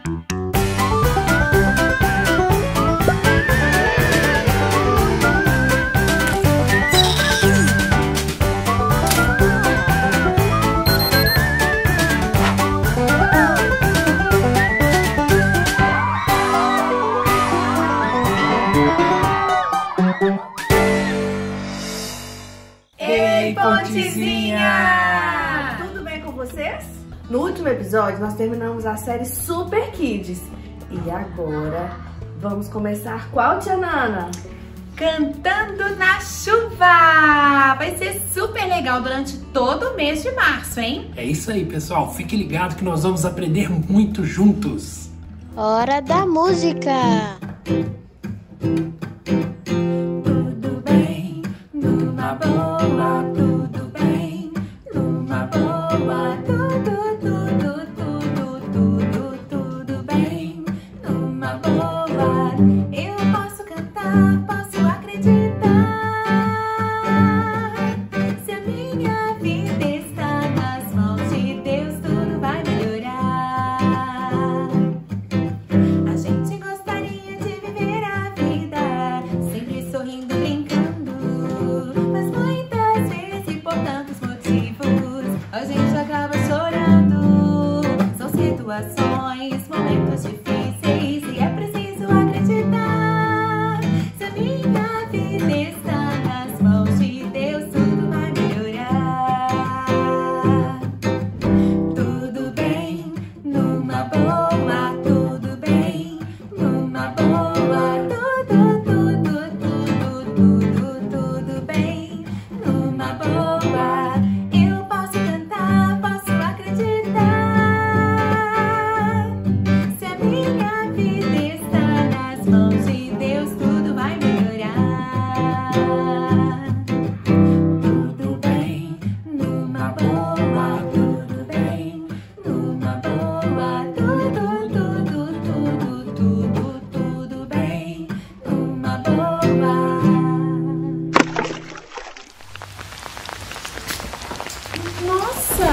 Ei, Pontezinha! Tudo bem com vocês? No último episódio, nós terminamos a série Super Kids. E agora, vamos começar qual, tia Nana? Cantando na chuva! Vai ser super legal durante todo o mês de março, hein? É isso aí, pessoal. Fique ligado que nós vamos aprender muito juntos. Hora da música! Tudo bem, numa boa, tudo bem, numa boa, tudo bem, numa boa. Eu posso cantar, posso acreditar. Se a minha vida está nas mãos de Deus, tudo vai melhorar. A gente gostaria de viver a vida sempre sorrindo, brincando, mas muitas vezes por tantos motivos a gente acaba chorando. São situações, momentos difíceis e é preciso acreditar. Se a minha vida está nas mãos de Deus, tudo vai melhorar. Tudo bem, numa boa, tudo bem, numa boa, tudo bem, numa boa. Eu posso cantar, posso acreditar. Se a minha vida está nas mãos de Deus, tudo vai melhorar. Tudo bem, numa boa, tudo bem, numa boa, tudo bem, numa boa. Nossa,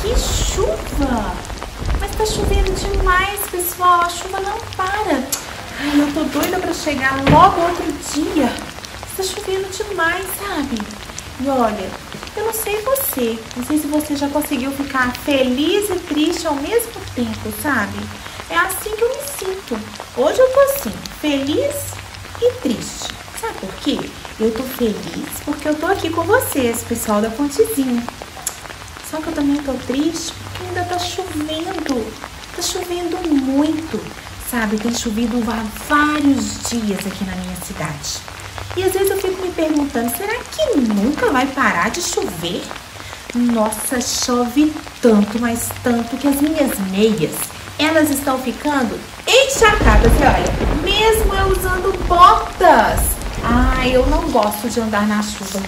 que chuva! Mas tá chovendo demais, pessoal. A chuva não para. Ai, eu tô doida pra chegar logo outro dia. Tá chovendo demais, sabe? E olha, eu não sei você. Não sei se você já conseguiu ficar feliz e triste ao mesmo tempo, sabe? É assim que eu me sinto. Hoje eu tô assim, feliz e triste. Sabe por quê? Eu tô feliz porque eu tô aqui com vocês, pessoal da Pontezinha. Só que eu também tô triste porque ainda tá chovendo. Tá chovendo muito, sabe? Tem chovido há vários dias aqui na minha cidade. E às vezes eu fico me perguntando, será que nunca vai parar de chover? Nossa, chove tanto, mas tanto que as minhas meias, elas estão ficando encharcadas. E olha, mesmo eu usando botas. Ai, eu não gosto de andar na chuva.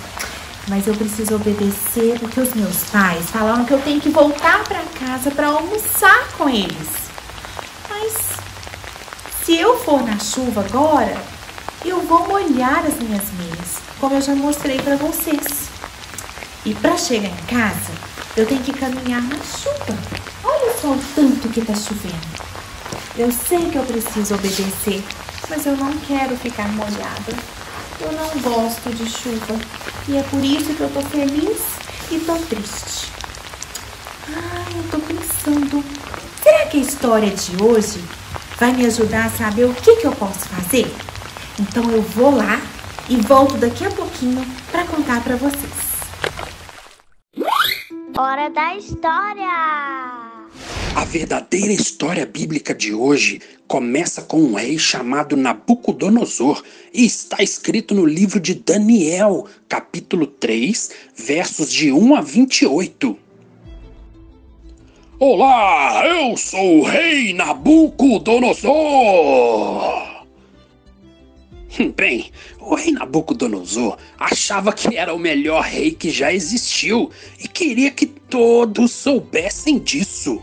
Mas eu preciso obedecer porque os meus pais falaram que eu tenho que voltar para casa para almoçar com eles. Mas se eu for na chuva agora, eu vou molhar as minhas meias, como eu já mostrei para vocês. E para chegar em casa, eu tenho que caminhar na chuva. Olha só o tanto que tá chovendo. Eu sei que eu preciso obedecer, mas eu não quero ficar molhada. Eu não gosto de chuva e é por isso que eu tô feliz e tô triste. Ai, eu tô pensando, será que a história de hoje vai me ajudar a saber o que eu posso fazer? Então eu vou lá e volto daqui a pouquinho para contar para vocês. Hora da história! A verdadeira história bíblica de hoje começa com um rei chamado Nabucodonosor e está escrito no livro de Daniel, capítulo 3, versos de 1 a 28. Olá, eu sou o rei Nabucodonosor! Bem, o rei Nabucodonosor achava que era o melhor rei que já existiu e queria que todos soubessem disso.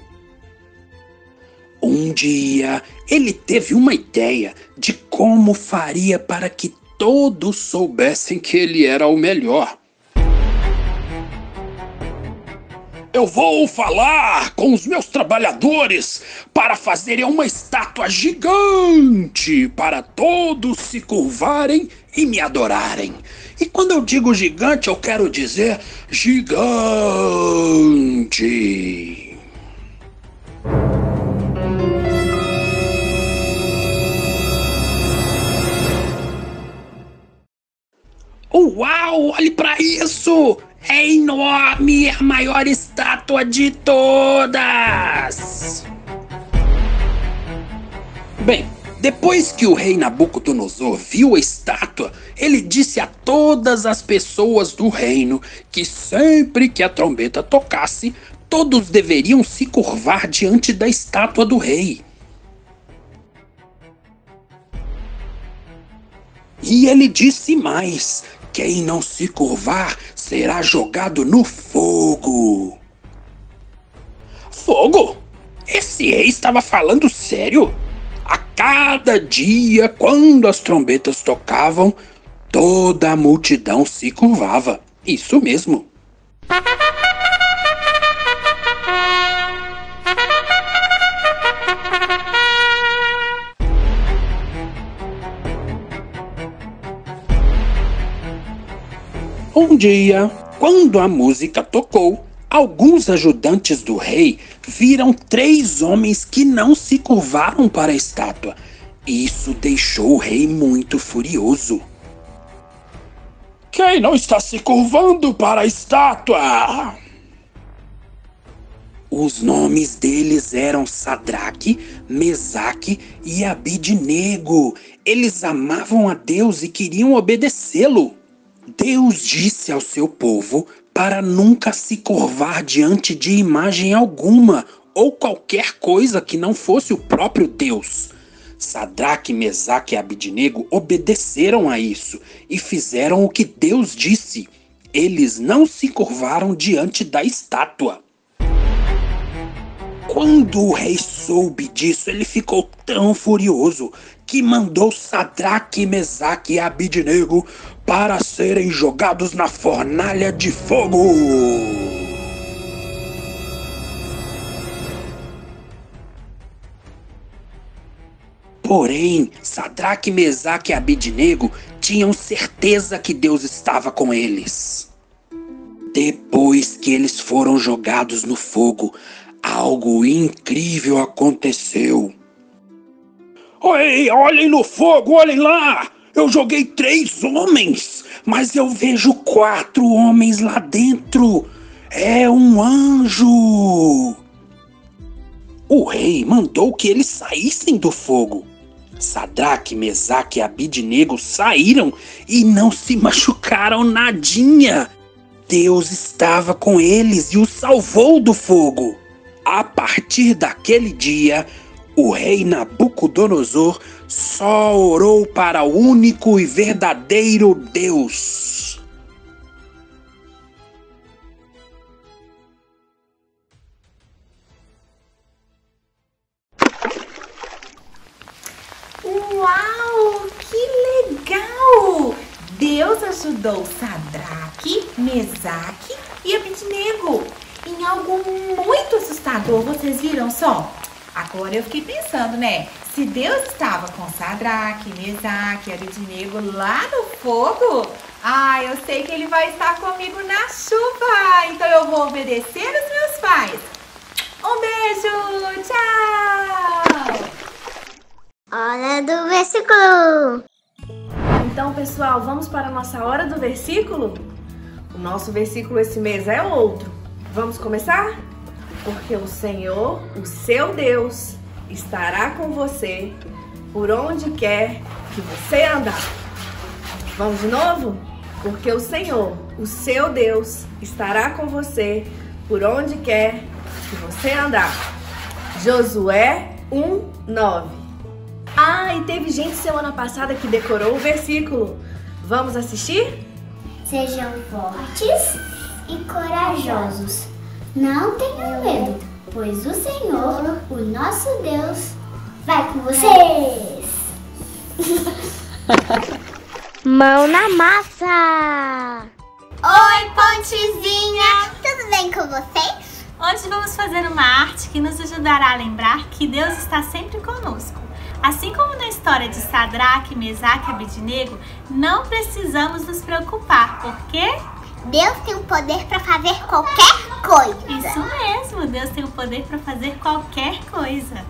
Um dia, ele teve uma ideia de como faria para que todos soubessem que ele era o melhor. Eu vou falar com os meus trabalhadores para fazerem uma estátua gigante para todos se curvarem e me adorarem. E quando eu digo gigante, eu quero dizer gigante. Uau, olhe para isso! É enorme, a maior estátua de todas! Bem, depois que o rei Nabucodonosor viu a estátua, ele disse a todas as pessoas do reino que sempre que a trombeta tocasse, todos deveriam se curvar diante da estátua do rei. E ele disse mais: quem não se curvar será jogado no fogo. Fogo? Esse rei estava falando sério? A cada dia, quando as trombetas tocavam, toda a multidão se curvava. Isso mesmo. Um dia, quando a música tocou, alguns ajudantes do rei viram 3 homens que não se curvaram para a estátua. Isso deixou o rei muito furioso. Quem não está se curvando para a estátua? Os nomes deles eram Sadraque, Mesaque e Abidnego. Eles amavam a Deus e queriam obedecê-lo. Deus disse ao seu povo para nunca se curvar diante de imagem alguma ou qualquer coisa que não fosse o próprio Deus. Sadraque, Mesaque e Abidnego obedeceram a isso e fizeram o que Deus disse. Eles não se curvaram diante da estátua. Quando o rei soube disso, ele ficou tão furioso que mandou Sadraque, Mesaque e Abidnego para serem jogados na fornalha de fogo. Porém, Sadraque, Mesaque e Abidnego tinham certeza que Deus estava com eles. Depois que eles foram jogados no fogo, algo incrível aconteceu. Oi, olhem no fogo, olhem lá! Eu joguei 3 homens, mas eu vejo 4 homens lá dentro. É um anjo! O rei mandou que eles saíssem do fogo. Sadraque, Mesaque e Abidnego saíram e não se machucaram nadinha. Deus estava com eles e os salvou do fogo. A partir daquele dia, o rei Nabucodonosor só orou para o único e verdadeiro Deus. Uau, que legal! Deus ajudou Sadraque, Mesaque e Abidnego em algo muito assustador, vocês viram só? Agora eu fiquei pensando, né? Se Deus estava com Sadraque, Mesaque e Abidnego lá no fogo, eu sei que Ele vai estar comigo na chuva. Então eu vou obedecer os meus pais. Um beijo, tchau! Hora do versículo. Então, pessoal, vamos para a nossa hora do versículo? O nosso versículo esse mês é outro. Vamos começar? Porque o Senhor, o seu Deus, estará com você por onde quer que você andar. Vamos de novo? Porque o Senhor, o seu Deus, estará com você por onde quer que você andar. Josué 1:9. E teve gente semana passada que decorou o versículo. Vamos assistir? Sejam fortes e corajosos. Não tenham medo, pois o Senhor, o nosso Deus, vai com vocês. Mão na massa! Oi, Pontezinha! Tudo bem com vocês? Hoje vamos fazer uma arte que nos ajudará a lembrar que Deus está sempre conosco. Assim como na história de Sadraque, Mesaque e Abednego, não precisamos nos preocupar, porque Deus tem o poder para fazer qualquer coisa. Isso mesmo, Deus tem o poder para fazer qualquer coisa.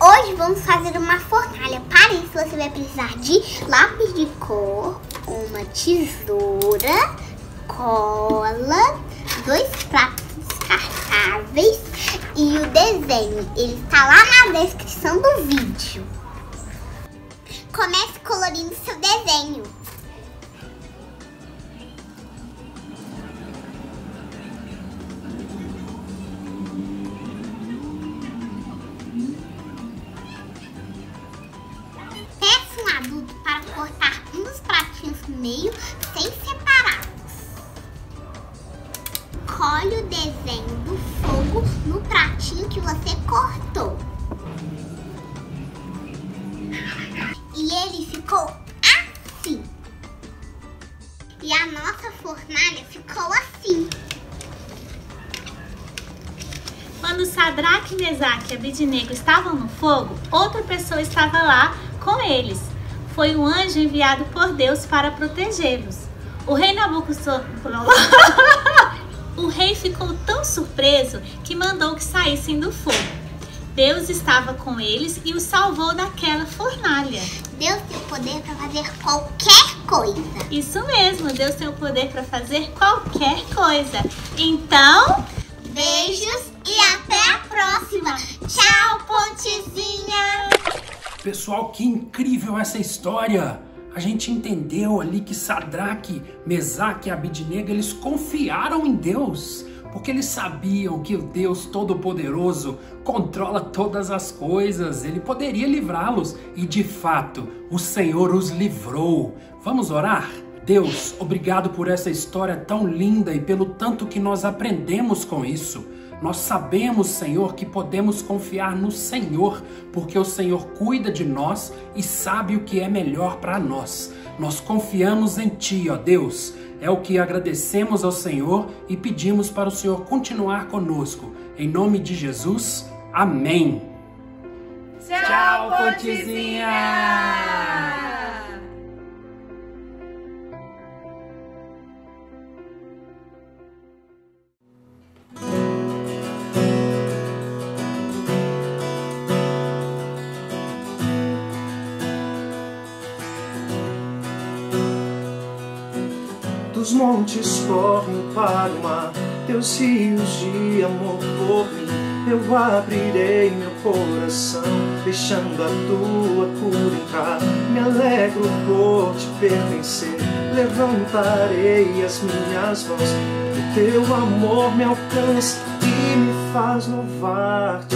Hoje vamos fazer uma fornalha. Para isso você vai precisar de lápis de cor, uma tesoura, cola, 2 pratos descartáveis e o desenho. Ele está lá na descrição do vídeo. Comece colorindo seu desenho. Peça um adulto para cortar um dos pratinhos no meio sem separá-los. Colhe o desenho do fogo no pratinho que você cortou. E ele ficou assim. E a nossa fornalha ficou assim. Quando Sadraque, Mesaque e Abednego estavam no fogo, outra pessoa estava lá com eles. Foi um anjo enviado por Deus para protegê-los. O rei Nabucodonosor... O rei ficou tão surpreso que mandou que saíssem do fogo. Deus estava com eles e os salvou daquela fornalha. Deus tem o poder para fazer qualquer coisa. Isso mesmo, Deus tem o poder para fazer qualquer coisa. Então, beijos e até a próxima. Tchau, Pontezinha. Pessoal, que incrível essa história! A gente entendeu ali que Sadraque, Mesaque e Abednego, eles confiaram em Deus, porque eles sabiam que o Deus Todo-Poderoso controla todas as coisas, ele poderia livrá-los e de fato o Senhor os livrou. Vamos orar? Deus, obrigado por essa história tão linda e pelo tanto que nós aprendemos com isso. Nós sabemos, Senhor, que podemos confiar no Senhor, porque o Senhor cuida de nós e sabe o que é melhor para nós. Nós confiamos em Ti, ó Deus. É o que agradecemos ao Senhor e pedimos para o Senhor continuar conosco. Em nome de Jesus, amém. Tchau, Pontezinha! Dos montes correm para o mar, teus rios de amor por mim. Eu abrirei meu coração, deixando a tua cura entrar. Me alegro por te pertencer, levantarei as minhas mãos. O teu amor me alcança e me faz louvar-te.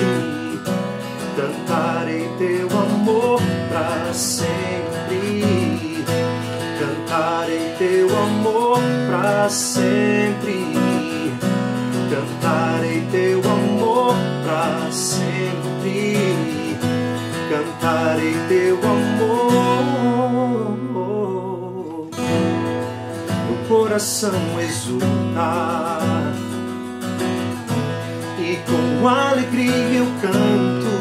Cantarei teu amor pra sempre. Cantarei teu amor pra sempre. Cantarei teu amor pra sempre. Cantarei teu amor. Meu coração exulta e com alegria eu canto.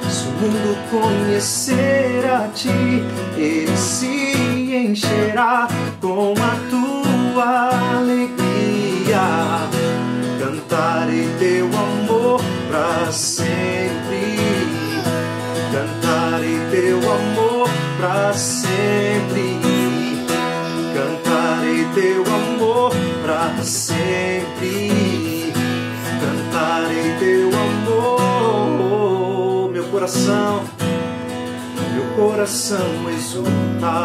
Se o mundo conhecer a ti, ele se encherá com a tua alegria. Cantarei teu amor pra sempre. Cantarei teu amor pra sempre. Cantarei teu amor pra sempre. Cantarei teu amor. Meu coração exulta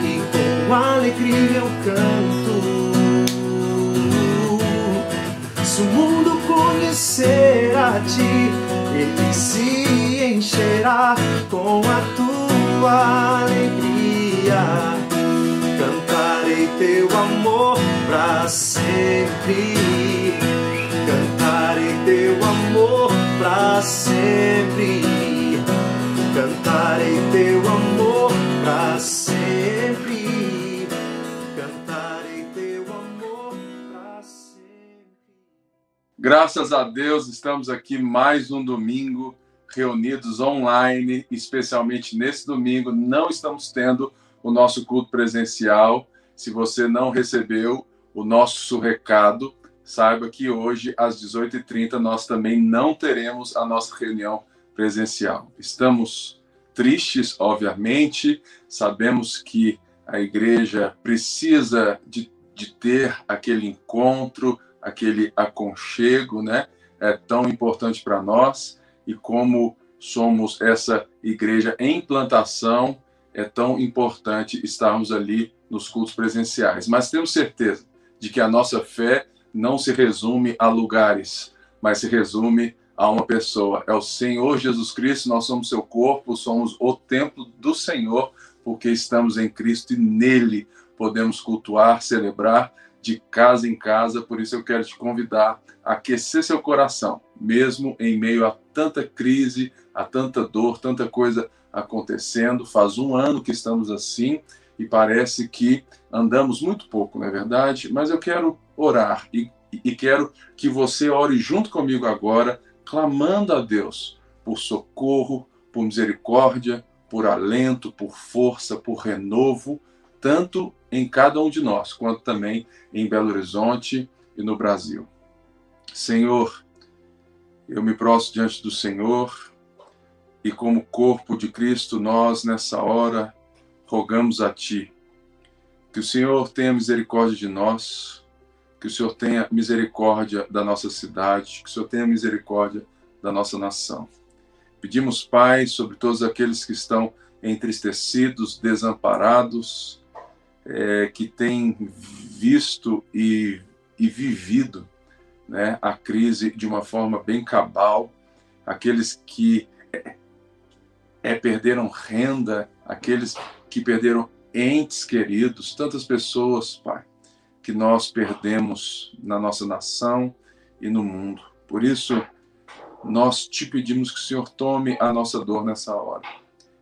e com alegria eu canto. Se o mundo conhecer a ti, ele se encherá com a tua alegria. Cantarei teu amor pra sempre. Cantarei teu amor pra sempre. Cantarei teu amor pra sempre. Cantarei Graças a Deus, estamos aqui mais um domingo, reunidos online, especialmente nesse domingo. Não estamos tendo o nosso culto presencial. Se você não recebeu o nosso recado, saiba que hoje, às 18h30, nós também não teremos a nossa reunião presencial. Estamos tristes, obviamente, sabemos que a igreja precisa de ter aquele encontro, aquele aconchego, né? É tão importante para nós, e como somos essa igreja em plantação, é tão importante estarmos ali nos cultos presenciais. Mas temos certeza de que a nossa fé não se resume a lugares, mas se resume a uma pessoa. É o Senhor Jesus Cristo, nós somos seu corpo, somos o templo do Senhor, porque estamos em Cristo e nele podemos cultuar, celebrar, de casa em casa. Por isso eu quero te convidar a aquecer seu coração, mesmo em meio a tanta crise, a tanta dor, tanta coisa acontecendo. Faz um ano que estamos assim e parece que andamos muito pouco, não é verdade? Mas eu quero orar e quero que você ore junto comigo agora, clamando a Deus por socorro, por misericórdia, por alento, por força, por renovo, tanto em cada um de nós, quanto também em Belo Horizonte e no Brasil. Senhor, eu me prostro diante do Senhor e, como corpo de Cristo, nós, nessa hora, rogamos a Ti que o Senhor tenha misericórdia de nós, que o Senhor tenha misericórdia da nossa cidade, que o Senhor tenha misericórdia da nossa nação. Pedimos, Pai, sobre todos aqueles que estão entristecidos, desamparados, que têm visto e vivido, né, a crise de uma forma bem cabal, aqueles que perderam renda, aqueles que perderam entes queridos, tantas pessoas, Pai, que nós perdemos na nossa nação e no mundo. Por isso, nós te pedimos que o Senhor tome a nossa dor nessa hora,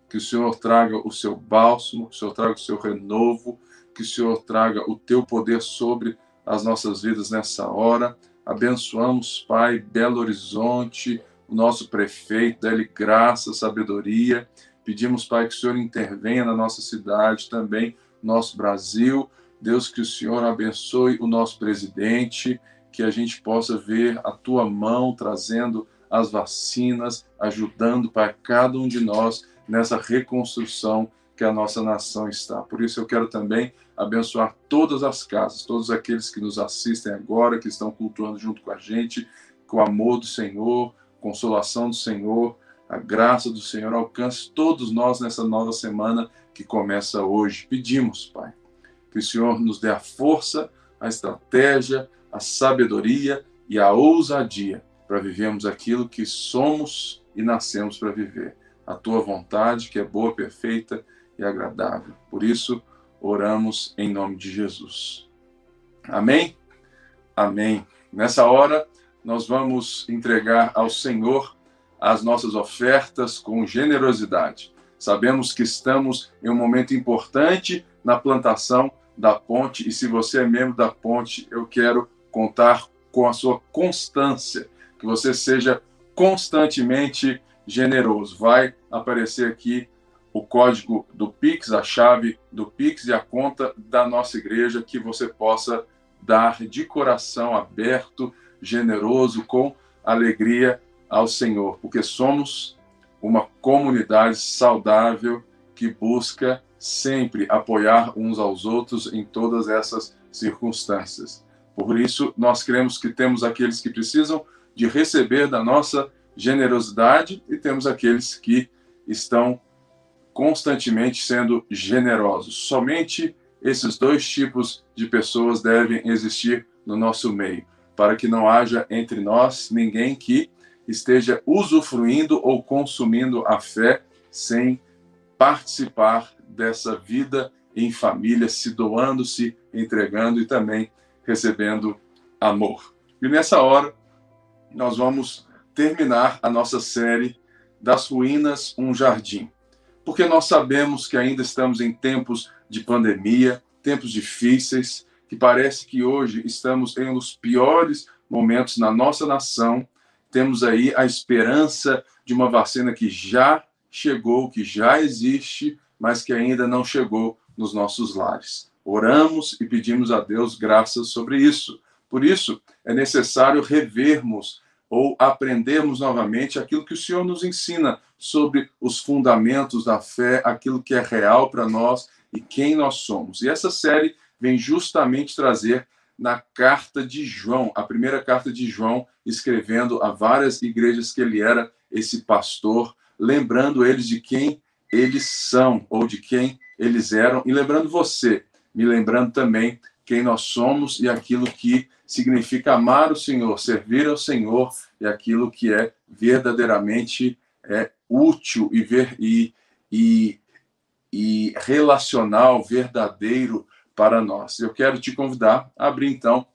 que o Senhor traga o seu bálsamo, que o Senhor traga o seu renovo, que o Senhor traga o teu poder sobre as nossas vidas nessa hora. Abençoamos, Pai, Belo Horizonte, o nosso prefeito, dá-lhe graça, sabedoria. Pedimos, Pai, que o Senhor intervenha na nossa cidade, também no nosso Brasil. Deus, que o Senhor abençoe o nosso presidente, que a gente possa ver a tua mão trazendo as vacinas, ajudando, Pai, cada um de nós nessa reconstrução que a nossa nação está. Por isso eu quero também abençoar todas as casas, todos aqueles que nos assistem agora, que estão cultuando junto com a gente, que o amor do Senhor, a consolação do Senhor, a graça do Senhor alcance todos nós nessa nova semana que começa hoje. Pedimos, Pai, que o Senhor nos dê a força, a estratégia, a sabedoria e a ousadia para vivermos aquilo que somos e nascemos para viver. A tua vontade, que é boa, perfeita e agradável. Por isso, oramos em nome de Jesus. Amém? Amém. Nessa hora, nós vamos entregar ao Senhor as nossas ofertas com generosidade. Sabemos que estamos em um momento importante na plantação da ponte, e se você é membro da ponte, eu quero contar com a sua constância, que você seja constantemente generoso. Vai aparecer aqui o código do Pix, a chave do Pix e a conta da nossa igreja, que você possa dar de coração aberto, generoso, com alegria ao Senhor, porque somos uma comunidade saudável que busca sempre apoiar uns aos outros em todas essas circunstâncias. Por isso, nós cremos que temos aqueles que precisam de receber da nossa generosidade e temos aqueles que estão constantemente sendo generosos. Somente esses dois tipos de pessoas devem existir no nosso meio, para que não haja entre nós ninguém que esteja usufruindo ou consumindo a fé sem participar dessa vida em família, se doando, se entregando e também recebendo amor. E nessa hora, nós vamos terminar a nossa série Das Ruínas, um Jardim. Porque nós sabemos que ainda estamos em tempos de pandemia, tempos difíceis, que parece que hoje estamos em um dos piores momentos na nossa nação, temos aí a esperança de uma vacina que já chegou, que já existe, mas que ainda não chegou nos nossos lares. Oramos e pedimos a Deus graças sobre isso. Por isso, é necessário revermos ou aprendermos novamente aquilo que o Senhor nos ensina sobre os fundamentos da fé, aquilo que é real para nós e quem nós somos. E essa série vem justamente trazer na carta de João, a primeira carta de João, escrevendo a várias igrejas que ele era esse pastor, lembrando eles de quem eles são ou de quem eles eram, e lembrando você, me lembrando também quem nós somos e aquilo que significa amar o Senhor, servir ao Senhor e aquilo que é verdadeiramente útil e relacional, verdadeiro para nós. Eu quero te convidar a abrir, então,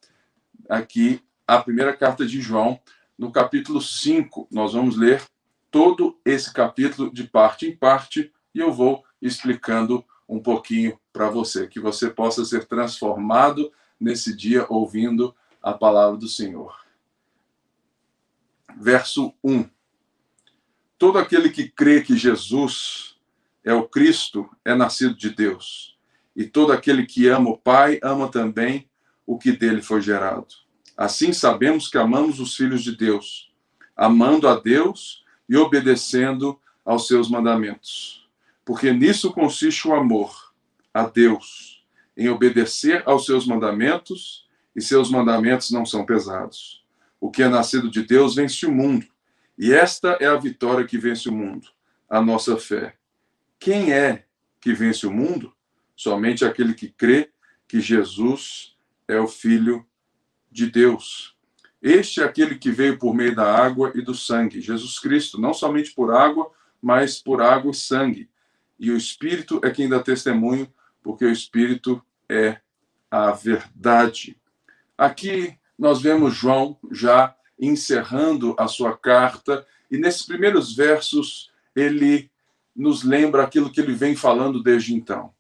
aqui a primeira carta de João, no capítulo 5. Nós vamos ler todo esse capítulo de parte em parte e eu vou explicando um pouquinho para você, que você possa ser transformado nesse dia ouvindo a palavra do Senhor. Verso 1. Todo aquele que crê que Jesus é o Cristo é nascido de Deus. E todo aquele que ama o Pai ama também o que dele foi gerado. Assim sabemos que amamos os filhos de Deus, amando a Deus e obedecendo aos seus mandamentos. Porque nisso consiste o amor a Deus, em obedecer aos seus mandamentos, e seus mandamentos não são pesados. O que é nascido de Deus vence o mundo, e esta é a vitória que vence o mundo, a nossa fé. Quem é que vence o mundo? Somente aquele que crê que Jesus é o Filho de Deus. Este é aquele que veio por meio da água e do sangue, Jesus Cristo, não somente por água, mas por água e sangue. E o Espírito é quem dá testemunho, porque o Espírito é a verdade. Aqui nós vemos João já encerrando a sua carta, e nesses primeiros versos ele nos lembra aquilo que ele vem falando desde então.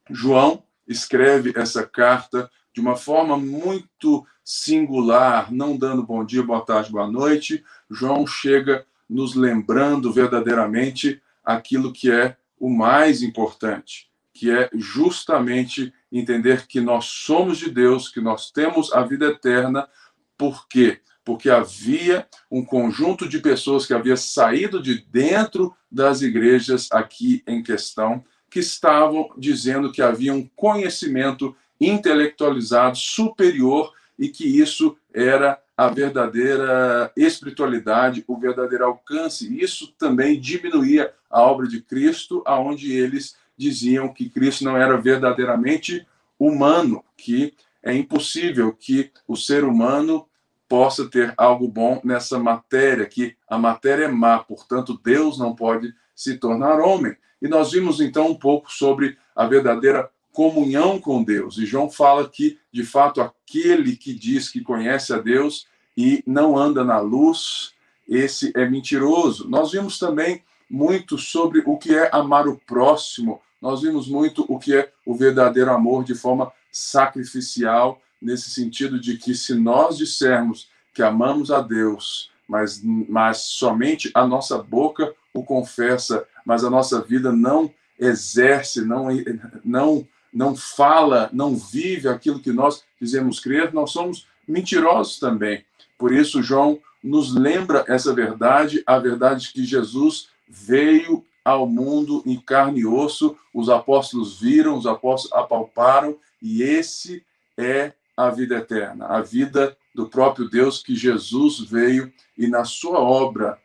João escreve essa carta de uma forma muito singular, não dando bom dia, boa tarde, boa noite. João chega nos lembrando verdadeiramente aquilo que é o mais importante, que é justamente entender que nós somos de Deus, que nós temos a vida eterna. Por quê? Porque havia um conjunto de pessoas que havia saído de dentro das igrejas aqui em questão, que estavam dizendo que havia um conhecimento intelectualizado superior e que isso era a verdadeira espiritualidade, o verdadeiro alcance. Isso também diminuía a obra de Cristo, aonde eles diziam que Cristo não era verdadeiramente humano, que é impossível que o ser humano possa ter algo bom nessa matéria, que a matéria é má, portanto Deus não pode se tornar homem. E nós vimos então um pouco sobre a verdadeira comunhão com Deus. E João fala que, de fato, aquele que diz que conhece a Deus e não anda na luz, esse é mentiroso. Nós vimos também muito sobre o que é amar o próximo. Nós vimos muito o que é o verdadeiro amor de forma sacrificial, nesse sentido de que se nós dissermos que amamos a Deus, mas somente a nossa boca o confessa, mas a nossa vida não exerce, não fala, não vive aquilo que nós dizemos crer, nós somos mentirosos também. Por isso, João nos lembra essa verdade, a verdade de que Jesus veio ao mundo em carne e osso, os apóstolos viram, os apóstolos apalparam, e esse é a vida eterna, a vida do próprio Deus, que Jesus veio e na sua obra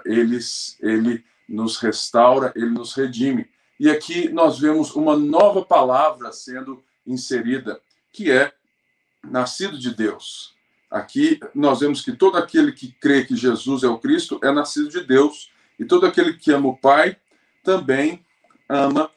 ele nos restaura, ele nos redime. E aqui nós vemos uma nova palavra sendo inserida, que é nascido de Deus. Aqui nós vemos que todo aquele que crê que Jesus é o Cristo é nascido de Deus, e todo aquele que ama o Pai também ama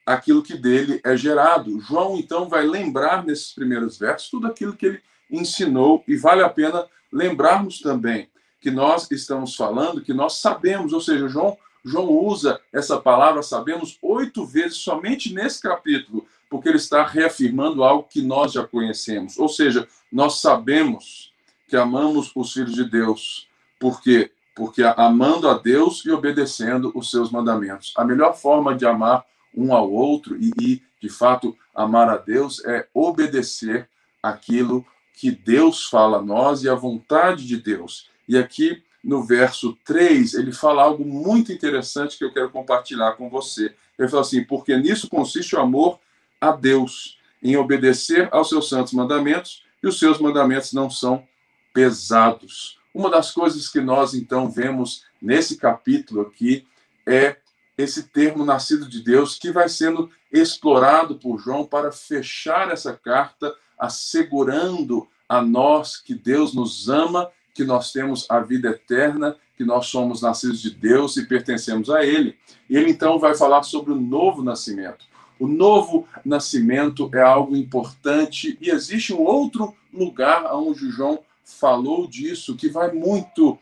aquilo que dele é gerado. João, então, vai lembrar nesses primeiros versos tudo aquilo que ele ensinou, e vale a pena lembrarmos também que nós estamos falando, que nós sabemos, ou seja, João usa essa palavra sabemos 8 vezes somente nesse capítulo. porque ele está reafirmando algo que nós já conhecemos. Ou seja, nós sabemos que amamos os filhos de Deus. Por quê? Porque amando a Deus e obedecendo os seus mandamentos. A melhor forma de amar um ao outro e de fato, amar a Deus é obedecer aquilo que Deus fala a nós e a vontade de Deus. E aqui, no verso 3, ele fala algo muito interessante que eu quero compartilhar com você. Ele fala assim, porque nisso consiste o amor a Deus, em obedecer aos seus santos mandamentos, e os seus mandamentos não são pesados. Uma das coisas que nós, então, vemos nesse capítulo aqui é esse termo nascido de Deus, que vai sendo explorado por João para fechar essa carta, assegurando a nós que Deus nos ama, que nós temos a vida eterna, que nós somos nascidos de Deus e pertencemos a Ele. E ele, então, vai falar sobre o novo nascimento. O novo nascimento é algo importante e existe um outro lugar onde João falou disso, que vai muito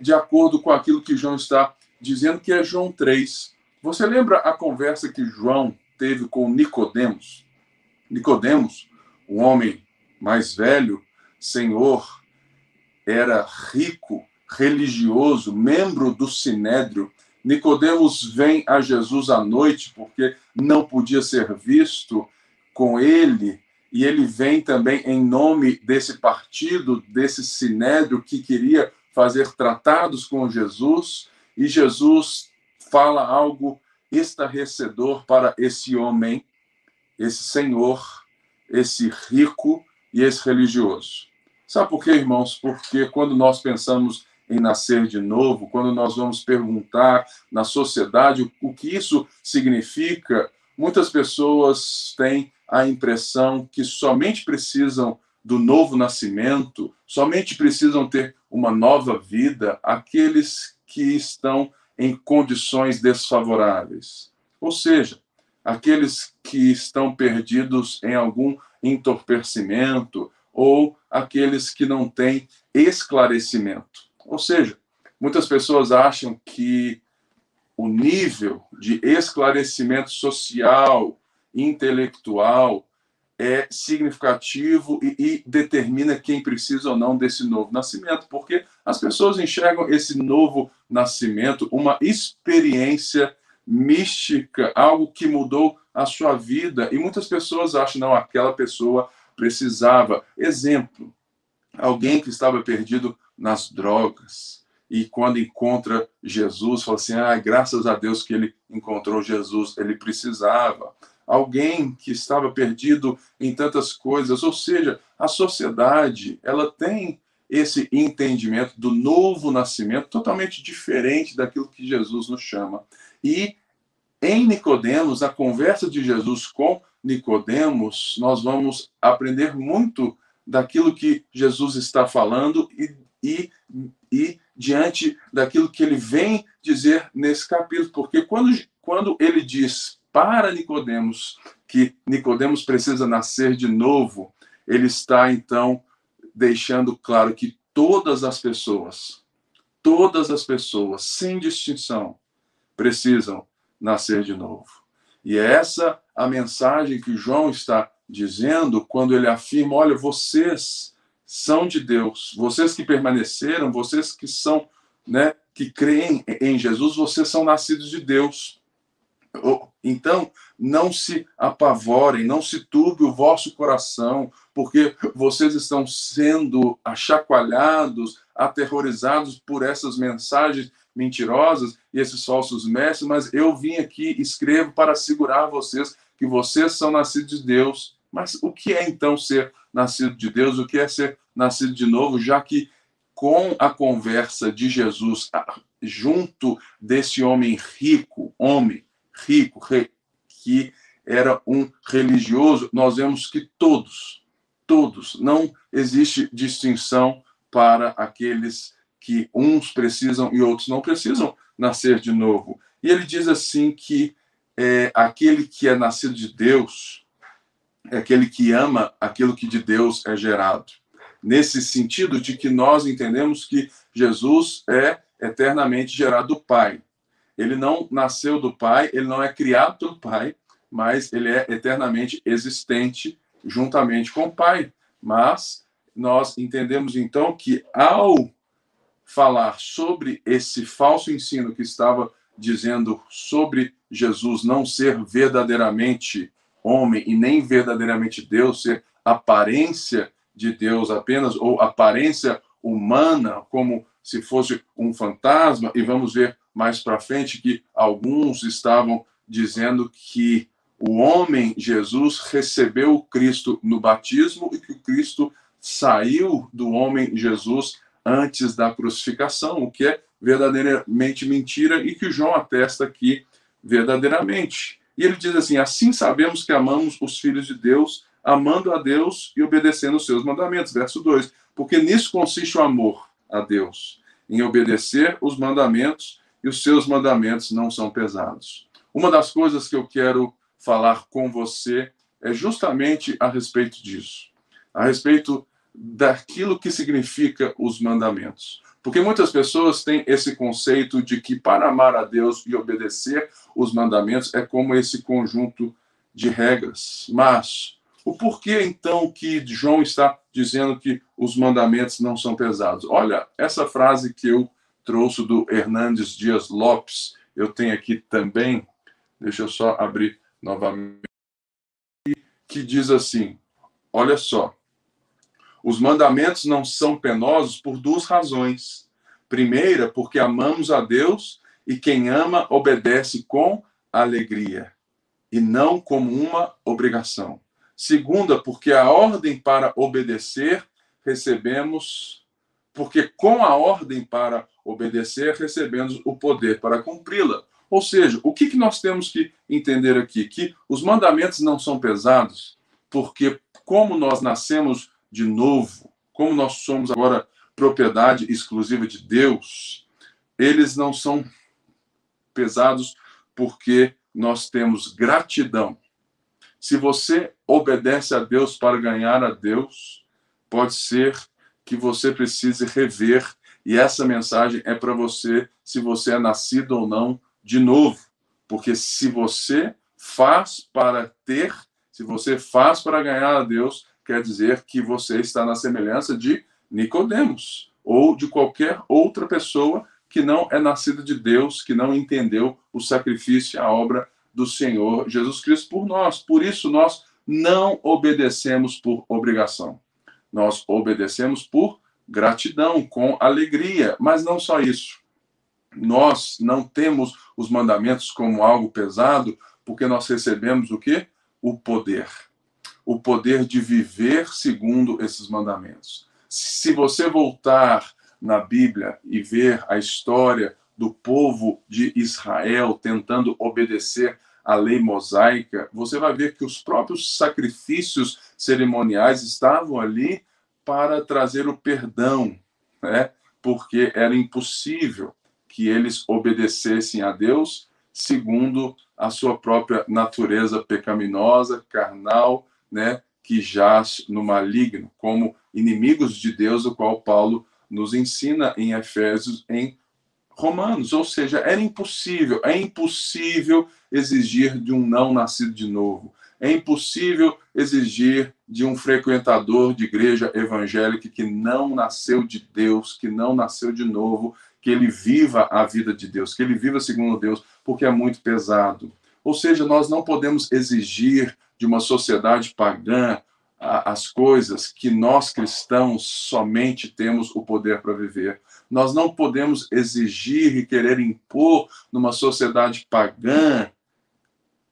de acordo com aquilo que João está dizendo, que é João 3. Você lembra a conversa que João teve com Nicodemos? Nicodemos, o homem mais velho, senhor, era rico, religioso, membro do Sinédrio. Nicodemos vem a Jesus à noite, porque não podia ser visto com ele, e ele vem também em nome desse partido, desse Sinédrio, que queria fazer tratados com Jesus, e Jesus fala algo estarrecedor para esse homem, esse senhor, esse rico e esse religioso. Sabe por quê, irmãos? Porque quando nós pensamos em nascer de novo, quando nós vamos perguntar na sociedade o que isso significa, muitas pessoas têm a impressão que somente precisam do novo nascimento, somente precisam ter uma nova vida aqueles que estão em condições desfavoráveis. Ou seja, aqueles que estão perdidos em algum entorpecimento ou aqueles que não têm esclarecimento. Ou seja, muitas pessoas acham que o nível de esclarecimento social, intelectual, é significativo e determina quem precisa ou não desse novo nascimento, porque as pessoas enxergam esse novo nascimento uma experiência mística, algo que mudou a sua vida, e muitas pessoas acham, não, aquela pessoa precisava. Exemplo, alguém que estava perdido nas drogas, e quando encontra Jesus, fala assim, graças a Deus que ele encontrou Jesus, ele precisava. Alguém que estava perdido em tantas coisas, ou seja, a sociedade, ela tem esse entendimento do novo nascimento totalmente diferente daquilo que Jesus nos chama. E em Nicodemos, a conversa de Jesus com Nicodemos, nós vamos aprender muito daquilo que Jesus está falando e diante daquilo que ele vem dizer nesse capítulo, porque quando ele diz para Nicodemos que Nicodemos precisa nascer de novo, ele está então deixando claro que todas as pessoas, sem distinção, precisam nascer de novo. E é essa a mensagem que João está dizendo quando ele afirma, olha, vocês são de Deus, vocês que permaneceram, vocês que são, que creem em Jesus, vocês são nascidos de Deus. Então, não se apavorem, não se turbe o vosso coração, porque vocês estão sendo achacoalhados, aterrorizados por essas mensagens mentirosas e esses falsos mestres, mas eu vim aqui, escrevo para assegurar vocês que vocês são nascidos de Deus. Mas o que é então ser nascido de Deus? O que é ser nascido de novo? Já que com a conversa de Jesus junto desse homem rico, que era um religioso, nós vemos que todos, não existe distinção para aqueles que uns precisam e outros não precisam nascer de novo. E ele diz assim que aquele que é nascido de Deus é aquele que ama aquilo que de Deus é gerado. Nesse sentido de que nós entendemos que Jesus é eternamente gerado do Pai. Ele não nasceu do Pai, ele não é criado pelo Pai, mas ele é eternamente existente juntamente com o Pai. Mas nós entendemos então que ao falar sobre esse falso ensino que estava dizendo sobre Jesus não ser verdadeiramente homem e nem verdadeiramente Deus, ser aparência de Deus apenas, ou aparência humana, como se fosse um fantasma, e vamos ver mais para frente que alguns estavam dizendo que o homem Jesus recebeu o Cristo no batismo e que o Cristo saiu do homem Jesus antes da crucificação, o que é verdadeiramente mentira e que João atesta aqui verdadeiramente. E ele diz assim: assim sabemos que amamos os filhos de Deus, amando a Deus e obedecendo os seus mandamentos. Verso 2. Porque nisso consiste o amor a Deus, em obedecer os mandamentos, e os seus mandamentos não são pesados. Uma das coisas que eu quero falar com você é justamente a respeito disso, a respeito daquilo que significa os mandamentos. Porque muitas pessoas têm esse conceito de que para amar a Deus e obedecer os mandamentos é como esse conjunto de regras. Mas o porquê então que João está dizendo que os mandamentos não são pesados? Olha, essa frase que eu trouxe do Hernandes Dias Lopes, eu tenho aqui também, deixa eu só abrir novamente, que diz assim, olha só: os mandamentos não são penosos por duas razões. Primeira, porque amamos a Deus e quem ama obedece com alegria e não como uma obrigação. Segunda, porque a ordem para obedecer recebemos, porque com a ordem para obedecer recebemos o poder para cumpri-la. Ou seja, o que nós temos que entender aqui? Que os mandamentos não são pesados, porque como nós nascemos de novo, como nós somos agora propriedade exclusiva de Deus, eles não são pesados porque nós temos gratidão. Se você obedece a Deus para ganhar a Deus, pode ser que você precise rever, e essa mensagem é para você, se você é nascido ou não de novo. Porque se você faz para ter, se você faz para ganhar a Deus, quer dizer que você está na semelhança de Nicodemos, ou de qualquer outra pessoa que não é nascida de Deus, que não entendeu o sacrifício e a obra do Senhor Jesus Cristo por nós. Por isso, nós não obedecemos por obrigação. Nós obedecemos por gratidão, com alegria. Mas não só isso. Nós não temos os mandamentos como algo pesado, porque nós recebemos o quê? O poder. O poder de viver segundo esses mandamentos. Se você voltar na Bíblia e ver a história do povo de Israel tentando obedecer à lei mosaica, você vai ver que os próprios sacrifícios cerimoniais estavam ali para trazer o perdão, né? Porque era impossível que eles obedecessem a Deus segundo a sua própria natureza pecaminosa, carnal, né, que jaz no maligno, como inimigos de Deus, o qual Paulo nos ensina em Efésios, em Romanos. Ou seja, é impossível exigir de um não nascido de novo. É impossível exigir de um frequentador de igreja evangélica que não nasceu de Deus, que não nasceu de novo, que ele viva a vida de Deus, que ele viva segundo Deus, porque é muito pesado. Ou seja, nós não podemos exigir de uma sociedade pagã as coisas que nós cristãos somente temos o poder para viver. Nós não podemos exigir e querer impor numa sociedade pagã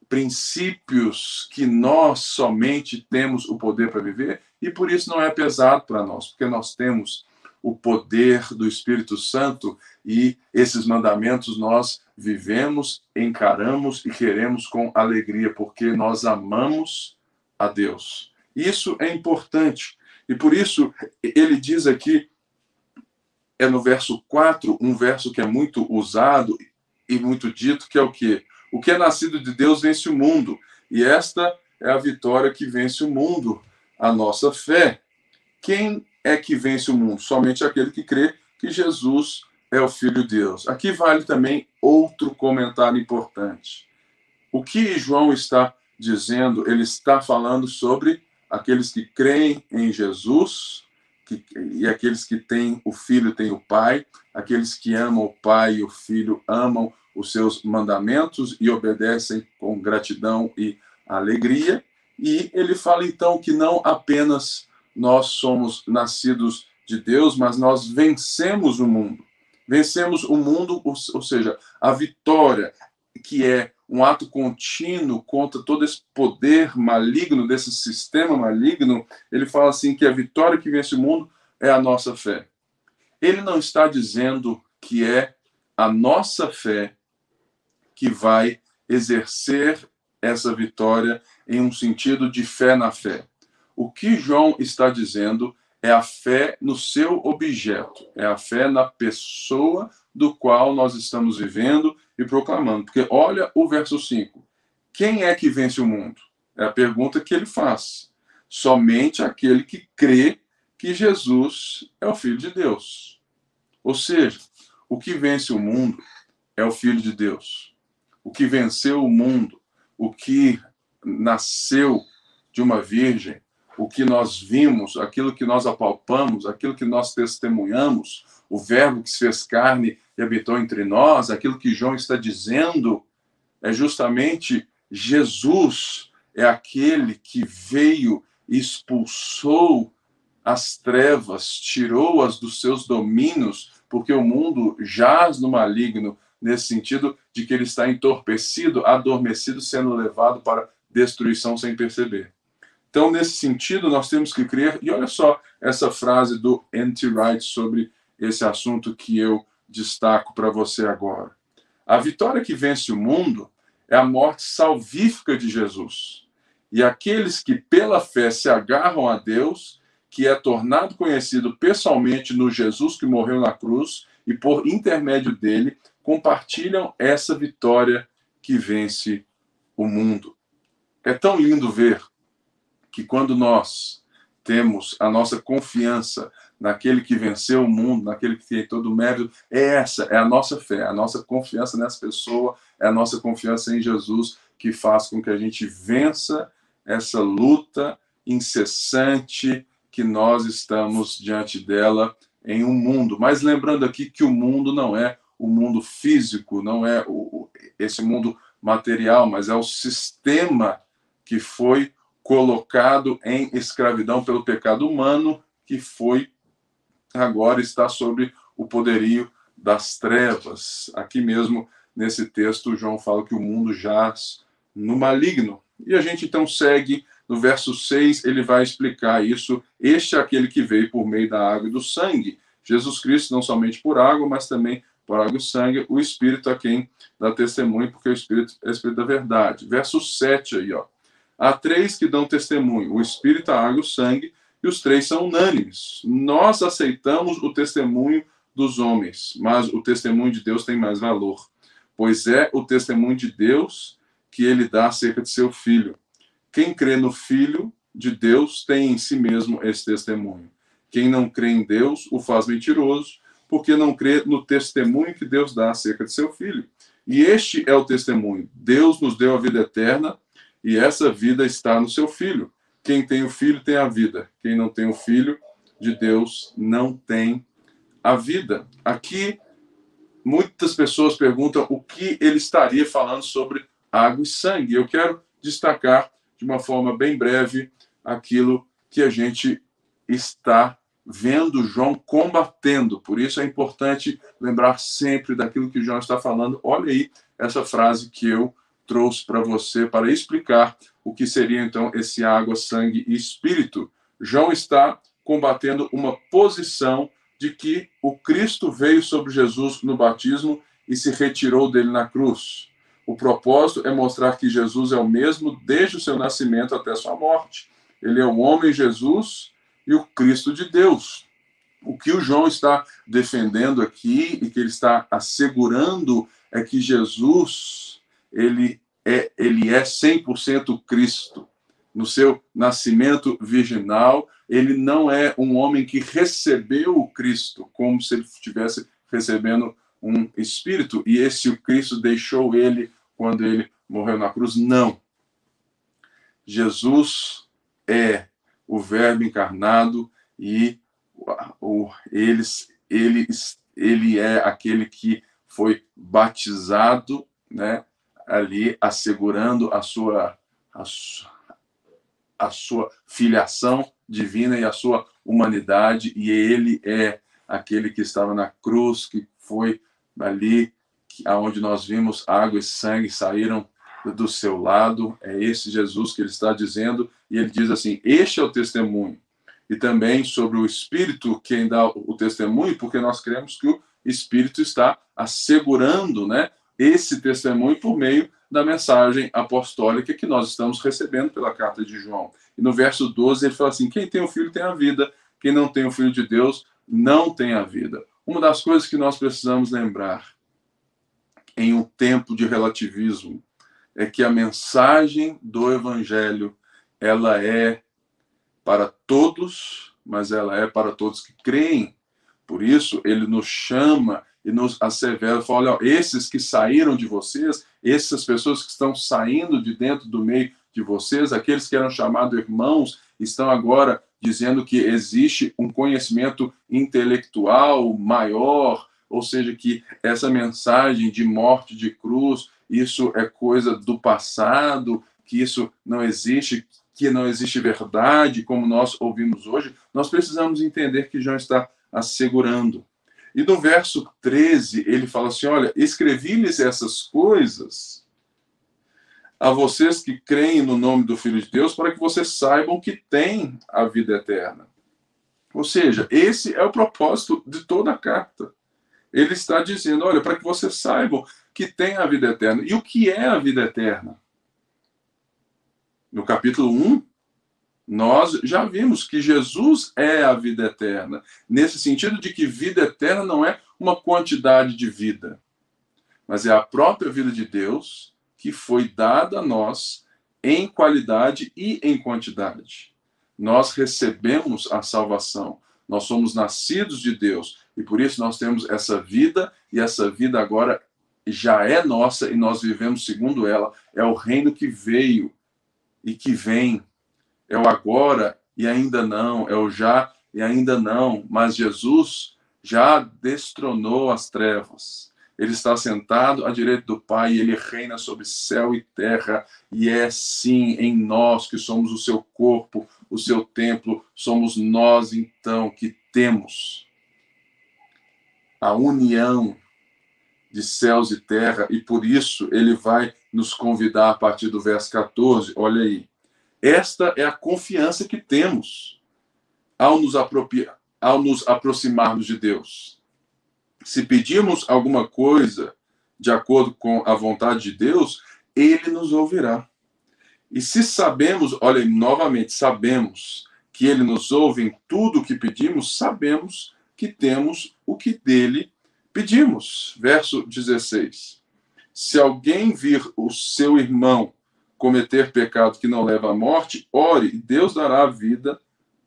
princípios que nós somente temos o poder para viver, e por isso não é pesado para nós, porque nós temos o poder do Espírito Santo e esses mandamentos nós vivemos, encaramos e queremos com alegria, porque nós amamos a Deus. Isso é importante. E por isso ele diz aqui, é no verso 4, um verso que é muito usado e muito dito, que é o quê? O que é nascido de Deus vence o mundo. E esta é a vitória que vence o mundo, a nossa fé. Quem é que vence o mundo? Somente aquele que crê que Jesus é o Filho de Deus. Aqui vale também outro comentário importante. O que João está dizendo, ele está falando sobre aqueles que creem em Jesus, e aqueles que têm o Filho têm o Pai, aqueles que amam o Pai e o Filho amam os seus mandamentos e obedecem com gratidão e alegria. E ele fala então que não apenas nós somos nascidos de Deus, mas nós vencemos o mundo. Vencemos o mundo, ou seja, a vitória, que é um ato contínuo contra todo esse poder maligno, desse sistema maligno. Ele fala assim que a vitória que vence o mundo é a nossa fé. Ele não está dizendo que é a nossa fé que vai exercer essa vitória em um sentido de fé na fé. O que João está dizendo é a fé no seu objeto, é a fé na pessoa do qual nós estamos vivendo e proclamando. Porque olha o verso 5. Quem é que vence o mundo? É a pergunta que ele faz. Somente aquele que crê que Jesus é o Filho de Deus. Ou seja, o que vence o mundo é o Filho de Deus. O que venceu o mundo, o que nasceu de uma virgem, o que nós vimos, aquilo que nós apalpamos, aquilo que nós testemunhamos, o verbo que se fez carne e habitou entre nós, aquilo que João está dizendo é justamente Jesus, é aquele que veio e expulsou as trevas, tirou-as dos seus domínios, porque o mundo jaz no maligno, nesse sentido de que ele está entorpecido, adormecido, sendo levado para destruição sem perceber. Então, nesse sentido, nós temos que crer, e olha só essa frase do N.T. Wright sobre esse assunto que eu destaco para você agora. A vitória que vence o mundo é a morte salvífica de Jesus. E aqueles que pela fé se agarram a Deus, que é tornado conhecido pessoalmente no Jesus que morreu na cruz, e por intermédio dele, compartilham essa vitória que vence o mundo. É tão lindo ver que quando nós temos a nossa confiança naquele que venceu o mundo, naquele que tem todo o mérito, essa é a nossa fé, a nossa confiança nessa pessoa, é a nossa confiança em Jesus que faz com que a gente vença essa luta incessante que nós estamos diante dela em um mundo. Mas lembrando aqui que o mundo não é o mundo físico, não é esse mundo material, mas é o sistema que foi colocado em escravidão pelo pecado humano, que foi, agora está sob o poderio das trevas. Aqui mesmo, nesse texto, João fala que o mundo jaz no maligno. E a gente então segue, no verso 6, ele vai explicar isso. Este é aquele que veio por meio da água e do sangue. Jesus Cristo, não somente por água, mas também por água e sangue, o Espírito a quem dá testemunho, porque o Espírito é o Espírito da verdade. Verso 7 aí, ó. Há 3 que dão testemunho, o Espírito, a água e o sangue, e os 3 são unânimes. Nós aceitamos o testemunho dos homens, mas o testemunho de Deus tem mais valor, pois é o testemunho de Deus que ele dá acerca de seu Filho. Quem crê no Filho de Deus tem em si mesmo esse testemunho. Quem não crê em Deus o faz mentiroso, porque não crê no testemunho que Deus dá acerca de seu Filho. E este é o testemunho. Deus nos deu a vida eterna, e essa vida está no seu Filho. Quem tem o Filho tem a vida. Quem não tem o Filho de Deus não tem a vida. Aqui, muitas pessoas perguntam o que ele estaria falando sobre água e sangue. Eu quero destacar, de uma forma bem breve, aquilo que a gente está vendo João combatendo. Por isso é importante lembrar sempre daquilo que João está falando. Olha aí essa frase que eu trouxe para você para explicar o que seria então esse água, sangue e espírito. João está combatendo uma posição de que o Cristo veio sobre Jesus no batismo e se retirou dele na cruz. O propósito é mostrar que Jesus é o mesmo desde o seu nascimento até a sua morte. Ele é o homem Jesus e o Cristo de Deus. O que o João está defendendo aqui e que ele está assegurando é que Jesus ele é 100% Cristo. No seu nascimento virginal, ele não é um homem que recebeu o Cristo, como se ele estivesse recebendo um espírito, e esse o Cristo deixou ele quando ele morreu na cruz. Não. Jesus é o Verbo encarnado e ele é aquele que foi batizado, né, ali assegurando a sua filiação divina e a sua humanidade, e ele é aquele que estava na cruz, que foi ali aonde nós vimos água e sangue saíram do seu lado. É esse Jesus que ele está dizendo, e ele diz assim: este é o testemunho. E também sobre o Espírito, quem dá o testemunho, porque nós cremos que o Espírito está assegurando, né, esse testemunho por meio da mensagem apostólica que nós estamos recebendo pela carta de João. E no verso 12 ele fala assim: quem tem o Filho tem a vida, quem não tem o Filho de Deus não tem a vida. Uma das coisas que nós precisamos lembrar em um tempo de relativismo é que a mensagem do Evangelho, ela é para todos, mas ela é para todos que creem. Por isso, ele nos chama e nos assevera, fala: olha, esses que saíram de vocês, essas pessoas que estão saindo de dentro do meio de vocês, aqueles que eram chamados irmãos, estão agora dizendo que existe um conhecimento intelectual maior, ou seja, que essa mensagem de morte de cruz, isso é coisa do passado, que isso não existe, que não existe verdade, como nós ouvimos hoje. Nós precisamos entender que João está assegurando. E no verso 13, ele fala assim: olha, escrevi-lhes essas coisas a vocês que creem no nome do Filho de Deus, para que vocês saibam que têm a vida eterna. Ou seja, esse é o propósito de toda a carta. Ele está dizendo: olha, para que vocês saibam que têm a vida eterna. E o que é a vida eterna? No capítulo 1, nós já vimos que Jesus é a vida eterna, nesse sentido de que vida eterna não é uma quantidade de vida, mas é a própria vida de Deus que foi dada a nós em qualidade e em quantidade. Nós recebemos a salvação, nós somos nascidos de Deus, e por isso nós temos essa vida, e essa vida agora já é nossa, e nós vivemos segundo ela. É o reino que veio e que vem. É o agora e ainda não, é o já e ainda não, mas Jesus já destronou as trevas. Ele está sentado à direita do Pai e ele reina sobre céu e terra, e é sim em nós que somos o seu corpo, o seu templo, somos nós então que temos a união de céus e terra, e por isso ele vai nos convidar a partir do verso 14, olha aí. Esta é a confiança que temos ao nos aproximarmos de Deus. Se pedirmos alguma coisa de acordo com a vontade de Deus, ele nos ouvirá. E se sabemos, olha, novamente, sabemos que ele nos ouve em tudo o que pedimos, sabemos que temos o que dele pedimos. Verso 16. Se alguém vir o seu irmão cometer pecado que não leva à morte, ore, e Deus dará a vida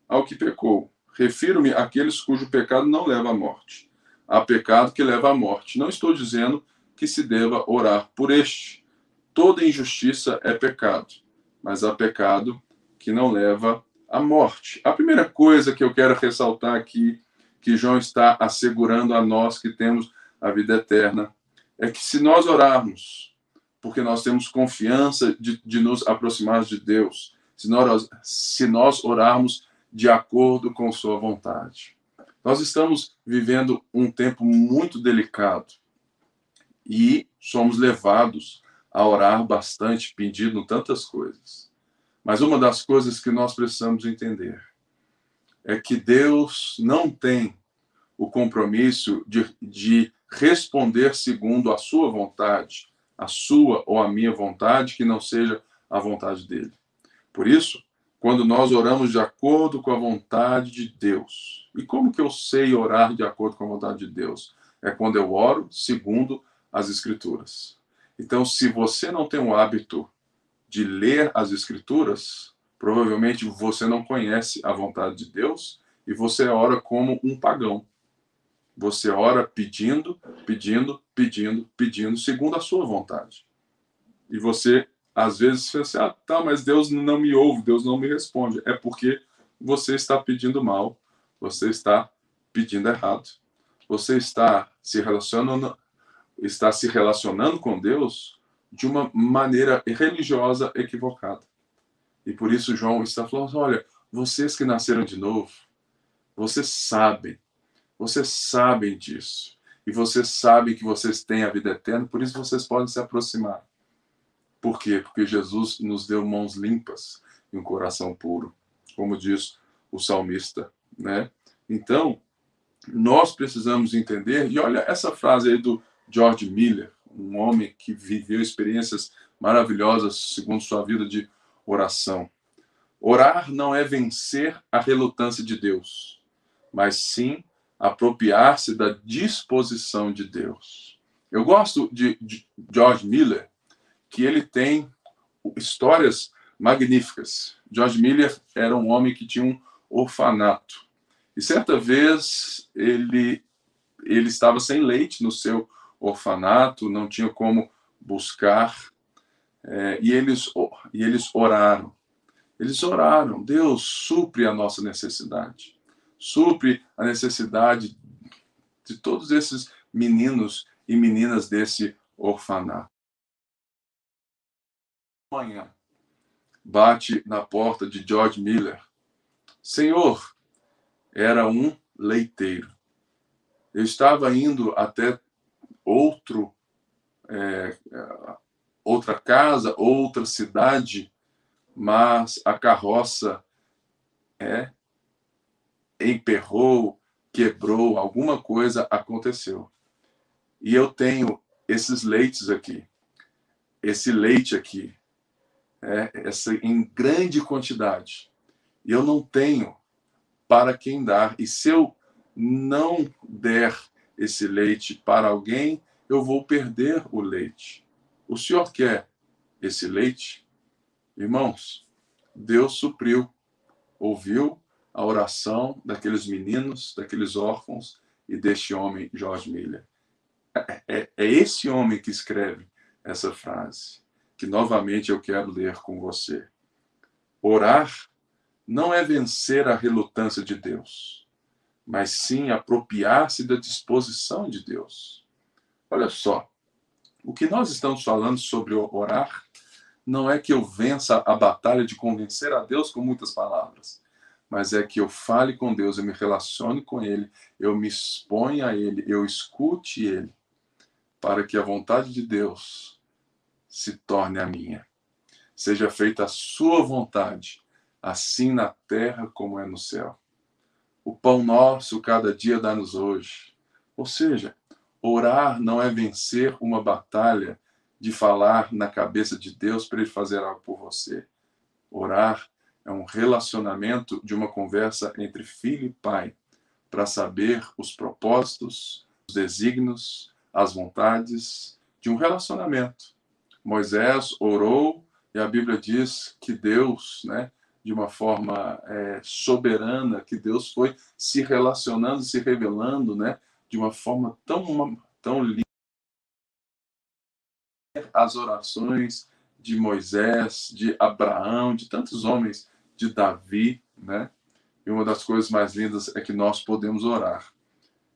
ao que pecou. Refiro-me àqueles cujo pecado não leva à morte. Há pecado que leva à morte. Não estou dizendo que se deva orar por este. Toda injustiça é pecado, mas há pecado que não leva à morte. A primeira coisa que eu quero ressaltar aqui, que João está assegurando a nós que temos a vida eterna, é que se nós orarmos, porque nós temos confiança de nos aproximarmos de Deus, se nós orarmos de acordo com sua vontade. Nós estamos vivendo um tempo muito delicado e somos levados a orar bastante, pedindo tantas coisas. Mas uma das coisas que nós precisamos entender é que Deus não tem o compromisso de responder segundo a sua vontade, a sua ou a minha vontade, que não seja a vontade dele. Por isso, quando nós oramos de acordo com a vontade de Deus, e como que eu sei orar de acordo com a vontade de Deus? É quando eu oro segundo as Escrituras. Então, se você não tem o hábito de ler as Escrituras, provavelmente você não conhece a vontade de Deus e você ora como um pagão. Você ora pedindo, pedindo, pedindo, pedindo, segundo a sua vontade. E você Às vezes você pensa, tá, mas Deus não me ouve, Deus não me responde. É porque você está pedindo mal, você está pedindo errado. Você está se relacionando com Deus de uma maneira religiosa equivocada. E por isso João está falando, olha, vocês que nasceram de novo, vocês sabem disso. E vocês sabem que vocês têm a vida eterna, por isso vocês podem se aproximar. Por quê? Porque Jesus nos deu mãos limpas e um coração puro, como diz o salmista, né? Então, nós precisamos entender, e olha essa frase aí do George Miller, um homem que viveu experiências maravilhosas segundo sua vida de oração. Orar não é vencer a relutância de Deus, mas sim apropriar-se da disposição de Deus. Eu gosto de George Miller, que ele tem histórias magníficas. George Miller era um homem que tinha um orfanato. E certa vez ele estava sem leite no seu orfanato, não tinha como buscar, e eles oraram. Eles oraram, Deus supre a nossa necessidade. Supre a necessidade de todos esses meninos e meninas desse orfanato. Amanhã, bate na porta de George Miller. Senhor, era um leiteiro. Eu estava indo até outra casa, outra cidade, mas a carroça emperrou, quebrou, alguma coisa aconteceu. E eu tenho esses leites aqui, esse leite aqui, em grande quantidade. E eu não tenho para quem dar. E se eu não der esse leite para alguém, eu vou perder o leite. O senhor quer esse leite? Irmãos, Deus supriu, ouviu a oração daqueles meninos, daqueles órfãos e deste homem, George Miller. É esse homem que escreve essa frase, que novamente eu quero ler com você. Orar não é vencer a relutância de Deus, mas sim apropriar-se da disposição de Deus. Olha só, o que nós estamos falando sobre orar não é que eu vença a batalha de convencer a Deus com muitas palavras, mas é que eu fale com Deus, eu me relacione com Ele, eu me exponha a Ele, eu escute Ele, para que a vontade de Deus se torne a minha. Seja feita a sua vontade, assim na terra como é no céu. O pão nosso cada dia dá-nos hoje. Ou seja, orar não é vencer uma batalha de falar na cabeça de Deus para Ele fazer algo por você. Orar é um relacionamento de uma conversa entre filho e pai, para saber os propósitos, os desígnios, as vontades de um relacionamento. Moisés orou e a Bíblia diz que Deus, de uma forma soberana, que Deus foi se relacionando, se revelando, de uma forma tão linda. As orações de Moisés, de Abraão, de tantos homens, de Davi, E uma das coisas mais lindas é que nós podemos orar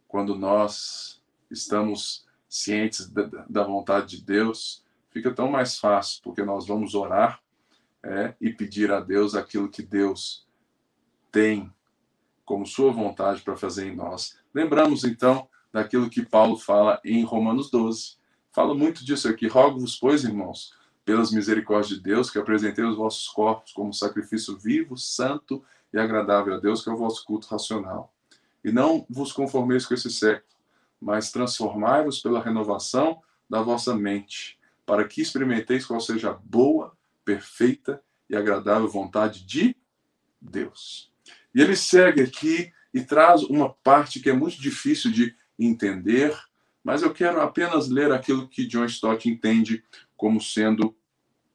quando nós estamos cientes da vontade de Deus. Fica tão mais fácil, porque nós vamos orar e pedir a Deus aquilo que Deus tem como sua vontade para fazer em nós. Lembramos, então, daquilo que Paulo fala em Romanos 12. Fala muito disso aqui. Rogo-vos, pois, irmãos, pelas misericórdias de Deus, que apresenteis os vossos corpos como sacrifício vivo, santo e agradável a Deus, que é o vosso culto racional. E não vos conformeis com esse século, mas transformai-vos pela renovação da vossa mente, para que experimenteis qual seja a boa, perfeita e agradável vontade de Deus. E ele segue aqui e traz uma parte que é muito difícil de entender, mas eu quero apenas ler aquilo que John Stott entende como sendo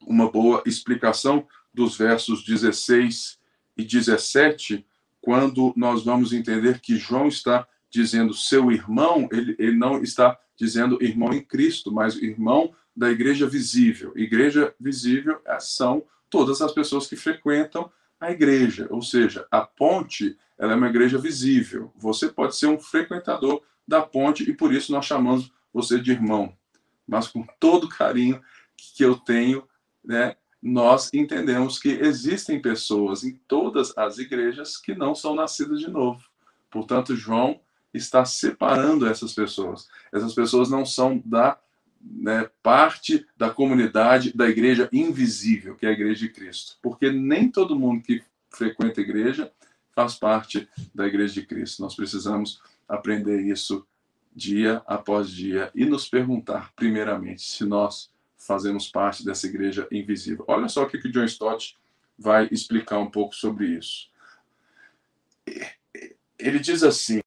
uma boa explicação dos versos 16 e 17, quando nós vamos entender que João está dizendo seu irmão, ele não está dizendo irmão em Cristo, mas irmão da igreja visível. Igreja visível são todas as pessoas que frequentam a igreja, ou seja, a ponte, ela é uma igreja visível. Você pode ser um frequentador da ponte e por isso nós chamamos você de irmão. Mas com todo o carinho que eu tenho, né, nós entendemos que existem pessoas em todas as igrejas que não são nascidas de novo. Portanto, João está separando essas pessoas. Essas pessoas não são parte da comunidade da igreja invisível, que é a igreja de Cristo. Porque nem todo mundo que frequenta a igreja faz parte da igreja de Cristo. Nós precisamos aprender isso dia após dia e nos perguntar, primeiramente, se nós fazemos parte dessa igreja invisível. Olha só o que o John Stott vai explicar um pouco sobre isso. Ele diz assim: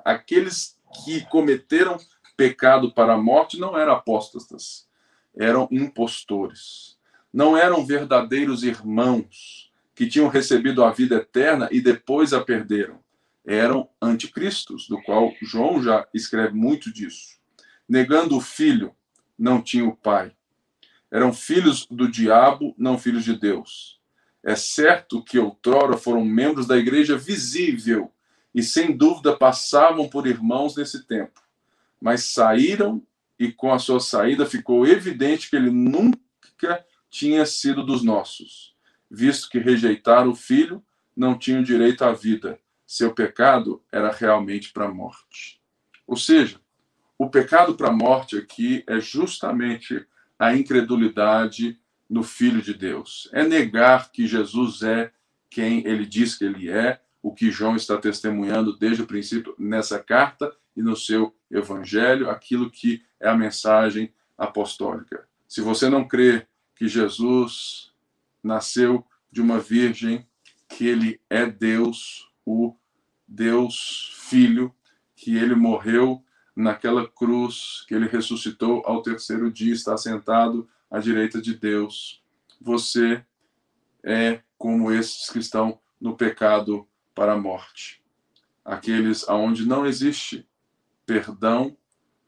aqueles que cometeram pecado para a morte não eram apóstatas, eram impostores. Não eram verdadeiros irmãos que tinham recebido a vida eterna e depois a perderam. Eram anticristos, do qual João já escreve muito disso. Negando o filho, não tinha o pai. Eram filhos do diabo, não filhos de Deus. É certo que outrora foram membros da igreja visível e, sem dúvida, passavam por irmãos nesse tempo. Mas saíram e, com a sua saída, ficou evidente que ele nunca tinha sido dos nossos. Visto que rejeitaram o filho, não tinham direito à vida. Seu pecado era realmente para a morte. Ou seja, o pecado para a morte aqui é justamente a incredulidade no Filho de Deus. É negar que Jesus é quem ele diz que ele é, o que João está testemunhando desde o princípio nessa carta e no seu evangelho, aquilo que é a mensagem apostólica. Se você não crê que Jesus nasceu de uma virgem, que ele é Deus, o Deus Filho, que ele morreu naquela cruz, que ele ressuscitou ao terceiro dia, está sentado à direita de Deus, você é como esses que estão no pecado para a morte. Aqueles aonde não existe perdão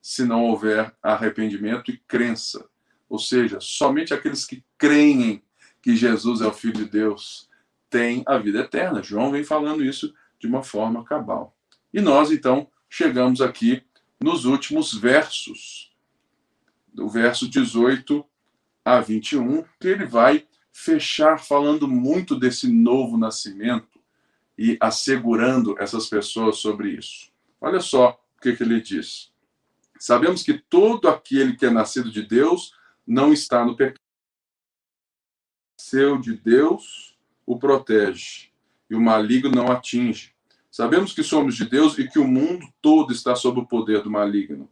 se não houver arrependimento e crença. Ou seja, somente aqueles que creem que Jesus é o Filho de Deus têm a vida eterna. João vem falando isso de uma forma cabal. E nós, então, chegamos aqui nos últimos versos, do verso 18 a 21, que ele vai fechar falando muito desse novo nascimento e assegurando essas pessoas sobre isso. Olha só o que ele diz. Sabemos que todo aquele que é nascido de Deus não está no pecado. Seu de Deus o protege e o maligno não atinge. Sabemos que somos de Deus e que o mundo todo está sob o poder do maligno.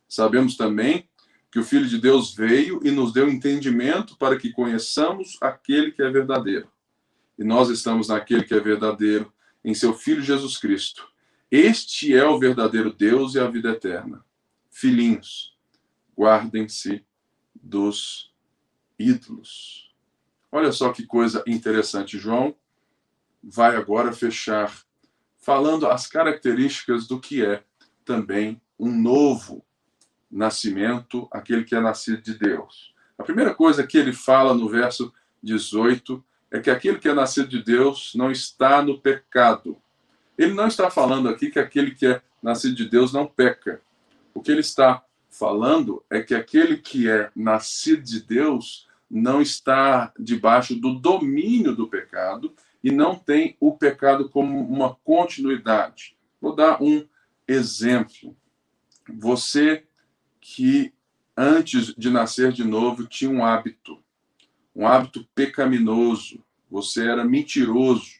Sabemos também que o Filho de Deus veio e nos deu entendimento para que conheçamos aquele que é verdadeiro. E nós estamos naquele que é verdadeiro, em seu Filho Jesus Cristo. Este é o verdadeiro Deus e a vida eterna. Filhinhos, guardem-se dos ídolos. Olha só que coisa interessante. João vai agora fechar falando as características do que é também um novo nascimento, aquele que é nascido de Deus. A primeira coisa que ele fala no verso 18 é que aquele que é nascido de Deus não está no pecado. Ele não está falando aqui que aquele que é nascido de Deus não peca. O que ele está falando é que aquele que é nascido de Deus não está debaixo do domínio do pecado e não tem o pecado como uma continuidade. Vou dar um exemplo. Você que antes de nascer de novo tinha um hábito pecaminoso, você era mentiroso,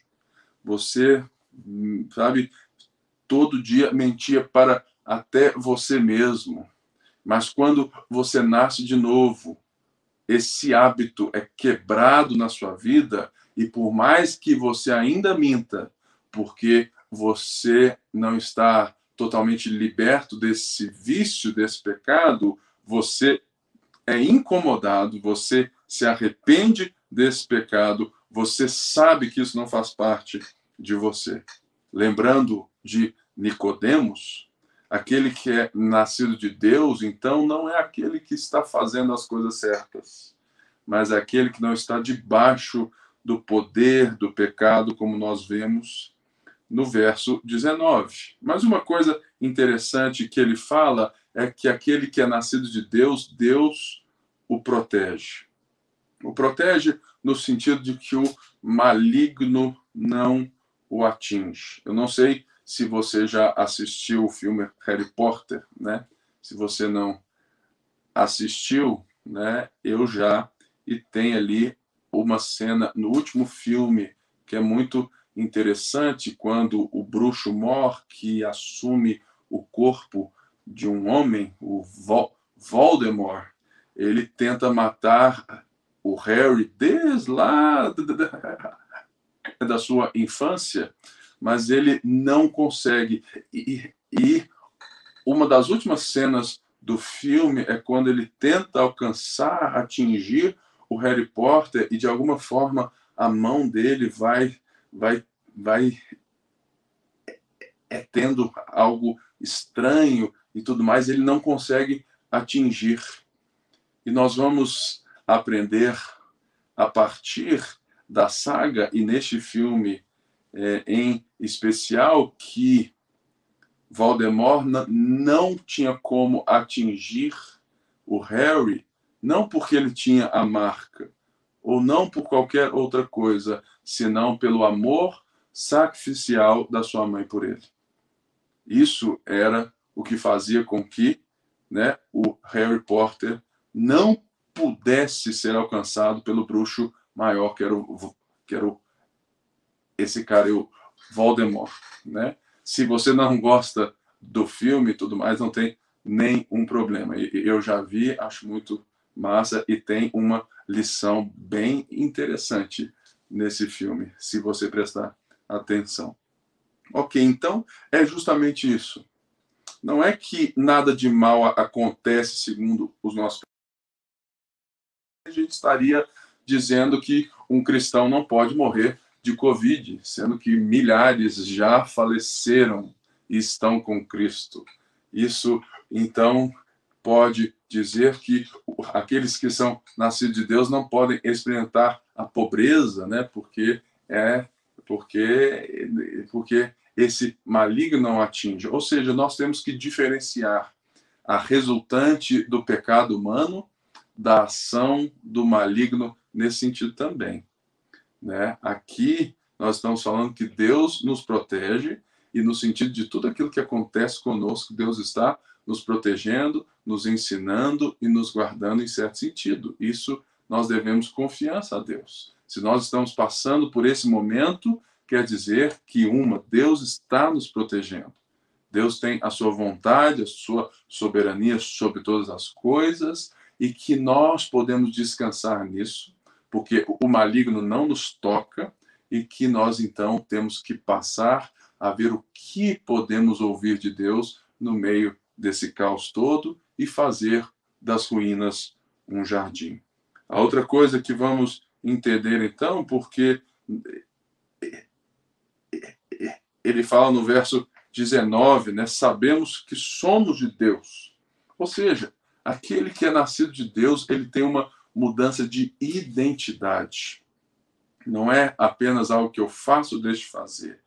você, todo dia mentia para até você mesmo. Mas quando você nasce de novo, esse hábito é quebrado na sua vida e por mais que você ainda minta, porque você não está totalmente liberto desse vício, desse pecado, você é incomodado, você se arrepende desse pecado, você sabe que isso não faz parte de você. Lembrando de Nicodemos, aquele que é nascido de Deus, então não é aquele que está fazendo as coisas certas, mas é aquele que não está debaixo do poder do pecado, como nós vemos no verso 19. Mas uma coisa interessante que ele fala é que aquele que é nascido de Deus, Deus o protege. O protege no sentido de que o maligno não o atinge. Eu não sei se você já assistiu o filme Harry Potter, né? Se você não assistiu, né? Eu já, e tem ali uma cena no último filme que é muito interessante, quando o bruxo Mor, que assume o corpo de um homem, o Voldemort, ele tenta matar o Harry desde lá da sua infância, mas ele não consegue. E uma das últimas cenas do filme é quando ele tenta alcançar, atingir o Harry Potter, e de alguma forma a mão dele vai tendo algo estranho e tudo mais, ele não consegue atingir. E nós vamos aprender a partir da saga e neste filme em especial, que Voldemort não tinha como atingir o Harry, não porque ele tinha a marca, ou não por qualquer outra coisa, senão pelo amor sacrificial da sua mãe por ele. Isso era o que fazia com que, né, o Harry Potter não pudesse ser alcançado pelo bruxo maior, que era esse cara, o Voldemort, né? Se você não gosta do filme e tudo mais, não tem nenhum problema. Eu já vi, acho muito massa, e tem uma lição bem interessante nesse filme, se você prestar atenção. Ok, então é justamente isso. Não é que nada de mal acontece segundo os nossos... A gente estaria dizendo que um cristão não pode morrer de Covid, sendo que milhares já faleceram e estão com Cristo. Isso, então, pode dizer que aqueles que são nascidos de Deus não podem experimentar a pobreza, né? Porque esse maligno não atinge. Ou seja, nós temos que diferenciar a resultante do pecado humano da ação do maligno nesse sentido também, né? Aqui nós estamos falando que Deus nos protege, e no sentido de tudo aquilo que acontece conosco, Deus está nos protegendo, nos ensinando e nos guardando em certo sentido. Isso nós devemos confiança a Deus. Se nós estamos passando por esse momento, quer dizer que Deus está nos protegendo. Deus tem a sua vontade, a sua soberania sobre todas as coisas, e que nós podemos descansar nisso, porque o maligno não nos toca, e que nós, então, temos que passar a ver o que podemos ouvir de Deus no meio desse caos todo e fazer das ruínas um jardim. A outra coisa que vamos entender, então, porque ele fala no verso 19, né? Sabemos que somos de Deus. Ou seja, aquele que é nascido de Deus, ele tem uma mudança de identidade. Não é apenas algo que eu faço ou deixo de fazer.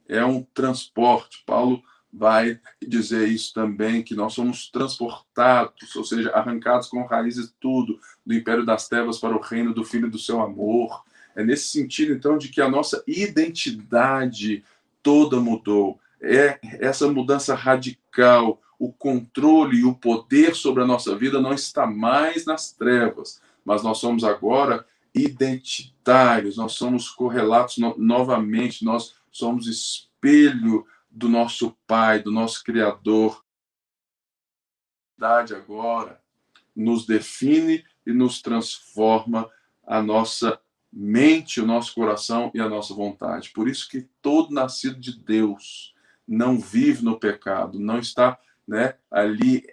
É um transporte. Paulo vai dizer isso também, que nós somos transportados, ou seja, arrancados com raízes tudo, do império das trevas para o reino do Filho do seu amor. É nesse sentido, então, de que a nossa identidade toda mudou. É essa mudança radical. O controle e o poder sobre a nossa vida não está mais nas trevas, mas nós somos agora identitários, nós somos correlatos novamente, nós somos espelho do nosso Pai, do nosso Criador. A identidade agora nos define e nos transforma a nossa mente, o nosso coração e a nossa vontade. Por isso que todo nascido de Deus não vive no pecado, não está, né, ali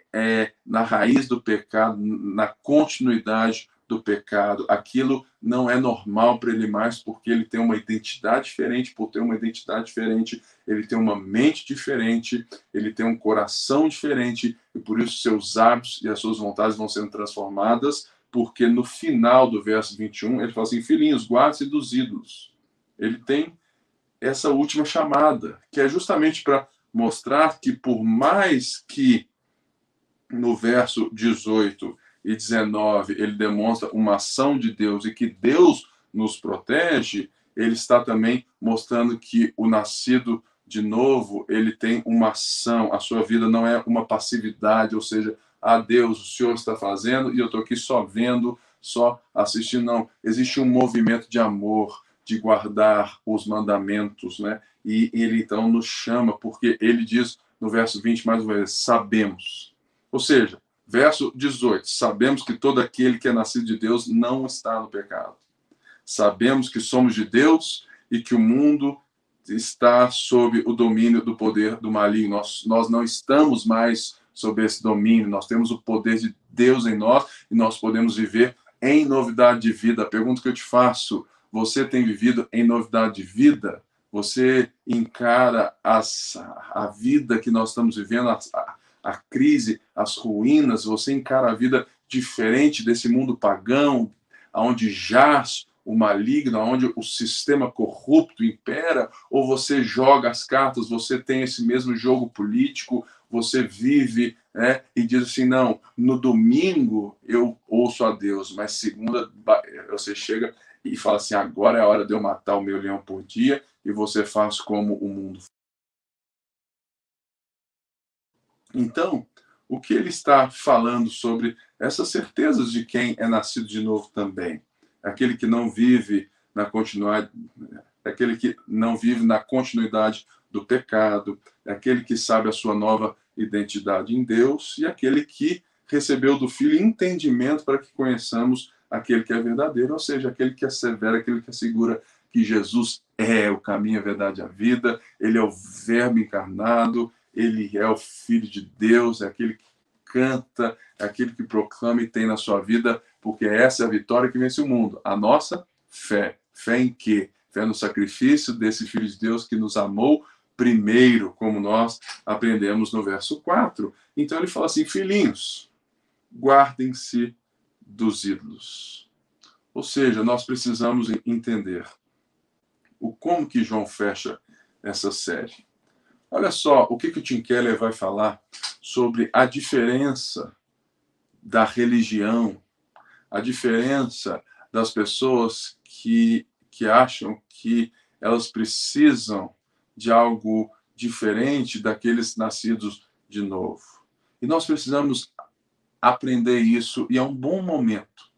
na raiz do pecado, na continuidade do pecado. Aquilo não é normal para ele mais, porque ele tem uma identidade diferente. Por ter uma identidade diferente, ele tem uma mente diferente, ele tem um coração diferente, e por isso seus hábitos e as suas vontades vão sendo transformadas, porque no final do verso 21, ele fala assim: filhinhos, guardem-se dos ídolos. Ele tem essa última chamada, que é justamente para mostrar que, por mais que no verso 18 e 19 ele demonstra uma ação de Deus e que Deus nos protege, ele está também mostrando que o nascido de novo, ele tem uma ação, a sua vida não é uma passividade, ou seja, Deus, o Senhor está fazendo e eu estou aqui só vendo, só assistindo. Não, existe um movimento de amor, de guardar os mandamentos, né? E ele então nos chama, porque ele diz no verso 20, mais uma vez, sabemos. Ou seja, verso 18, sabemos que todo aquele que é nascido de Deus não está no pecado. Sabemos que somos de Deus e que o mundo está sob o domínio do poder do maligno. Nós não estamos mais sob esse domínio, nós temos o poder de Deus em nós e nós podemos viver em novidade de vida. A pergunta que eu te faço: você tem vivido em novidade de vida? Você encara a vida que nós estamos vivendo, a crise, as ruínas, você encara a vida diferente desse mundo pagão, onde jaz o maligno, onde o sistema corrupto impera, ou você joga as cartas, você tem esse mesmo jogo político, você vive, né, e diz assim: não, no domingo eu ouço a Deus, mas segunda você chega e fala assim: agora é a hora de eu matar o meu leão por dia, e você faz como o mundo. Então, o que ele está falando sobre essas certezas de quem é nascido de novo também? Aquele que não vive na continuidade, aquele que não vive na continuidade do pecado, aquele que sabe a sua nova identidade em Deus e aquele que recebeu do Filho entendimento para que conheçamos aquele que é verdadeiro, ou seja, aquele que assevera, aquele que assegura que Jesus é o caminho, a verdade e a vida, ele é o Verbo encarnado, ele é o Filho de Deus, é aquele que canta, é aquele que proclama e tem na sua vida, porque essa é a vitória que vence o mundo. A nossa fé. Fé em quê? Fé no sacrifício desse Filho de Deus que nos amou primeiro, como nós aprendemos no verso 4. Então ele fala assim: filhinhos, guardem-se dos ídolos. Ou seja, nós precisamos entender o como que João fecha essa série. Olha só o que o Tim Keller vai falar sobre a diferença da religião, a diferença das pessoas que acham que elas precisam de algo diferente daqueles nascidos de novo. E nós precisamos aprender isso, e é um bom momento.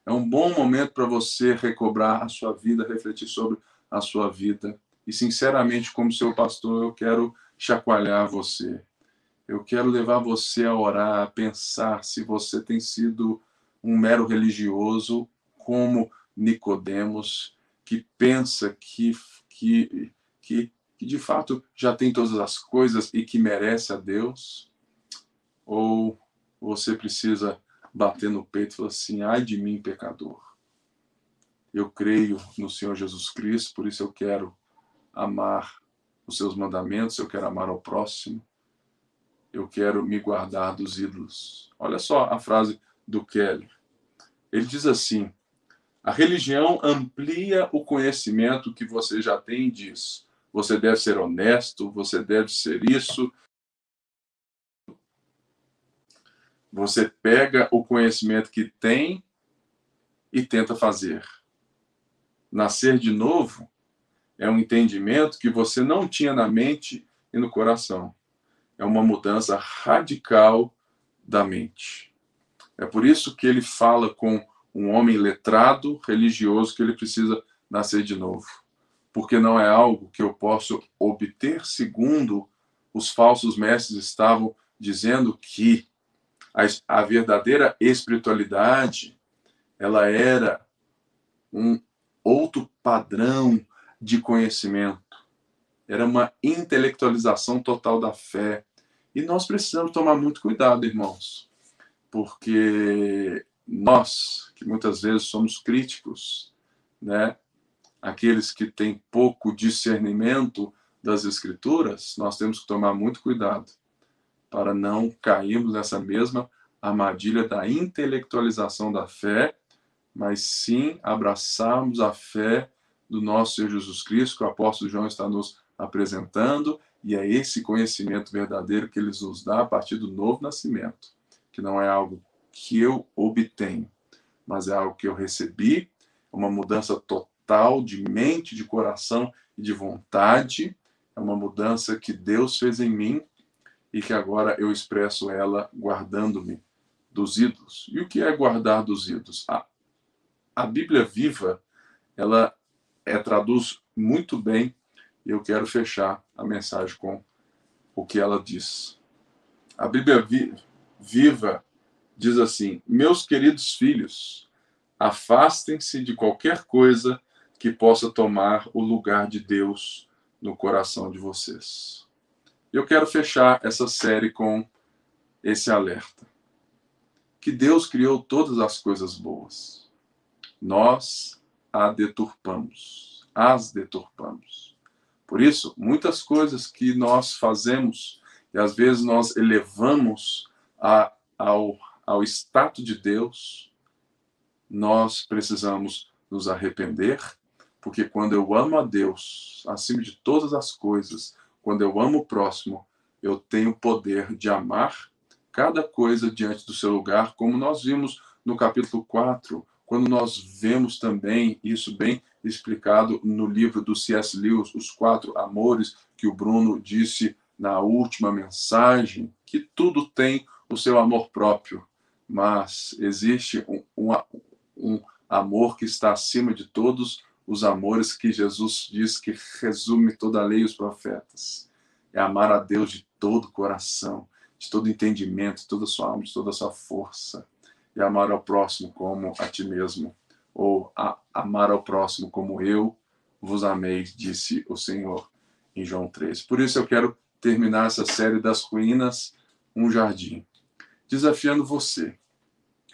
É um bom momento para você recobrar a sua vida, refletir sobre a sua vida. E, sinceramente, como seu pastor, eu quero chacoalhar você. Eu quero levar você a orar, a pensar se você tem sido um mero religioso, como Nicodemos, que pensa que de fato já tem todas as coisas e que merece a Deus. Ou você precisa bater no peito e falar assim: ai de mim, pecador. Eu creio no Senhor Jesus Cristo, por isso eu quero amar os seus mandamentos, eu quero amar ao próximo, eu quero me guardar dos ídolos. Olha só a frase do Keller. Ele diz assim: a religião amplia o conhecimento que você já tem e diz: você deve ser honesto, você deve ser isso. Você pega o conhecimento que tem e tenta fazer. Nascer de novo é um entendimento que você não tinha na mente e no coração. É uma mudança radical da mente. É por isso que ele fala com um homem letrado, religioso, que ele precisa nascer de novo. Porque não é algo que eu posso obter segundo os falsos mestres estavam dizendo que a verdadeira espiritualidade, ela era um outro padrão de conhecimento. Era uma intelectualização total da fé. E nós precisamos tomar muito cuidado, irmãos, porque nós, que muitas vezes somos críticos, né? Aqueles que têm pouco discernimento das Escrituras, nós temos que tomar muito cuidado para não cairmos nessa mesma armadilha da intelectualização da fé, mas sim abraçarmos a fé do nosso Senhor Jesus Cristo, que o apóstolo João está nos apresentando, e é esse conhecimento verdadeiro que ele nos dá a partir do novo nascimento, que não é algo que eu obtenho, mas é algo que eu recebi, uma mudança total de mente, de coração e de vontade, é uma mudança que Deus fez em mim e que agora eu expresso ela guardando-me dos ídolos. E o que é guardar dos ídolos? A Bíblia Viva, ela traduz muito bem, e eu quero fechar a mensagem com o que ela diz. A Bíblia Viva diz assim: meus queridos filhos, afastem-se de qualquer coisa que possa tomar o lugar de Deus no coração de vocês. Eu quero fechar essa série com esse alerta. Que Deus criou todas as coisas boas. Nós as deturpamos. Por isso, muitas coisas que nós fazemos, e às vezes nós elevamos ao status de Deus, nós precisamos nos arrepender, porque quando eu amo a Deus, acima de todas as coisas, quando eu amo o próximo, eu tenho o poder de amar cada coisa diante do seu lugar, como nós vimos no capítulo 4, quando nós vemos também isso bem explicado no livro do C.S. Lewis, Os 4 Amores, que o Bruno disse na última mensagem, que tudo tem o seu amor próprio, mas existe um amor que está acima de todos os amores, que Jesus diz que resume toda a lei e os profetas. É amar a Deus de todo o coração, de todo entendimento, de toda a sua alma, de toda a sua força. E amar ao próximo como a ti mesmo. Ou amar ao próximo como eu vos amei, disse o Senhor em João 3. Por isso eu quero terminar essa série das ruínas, um jardim. Desafiando você,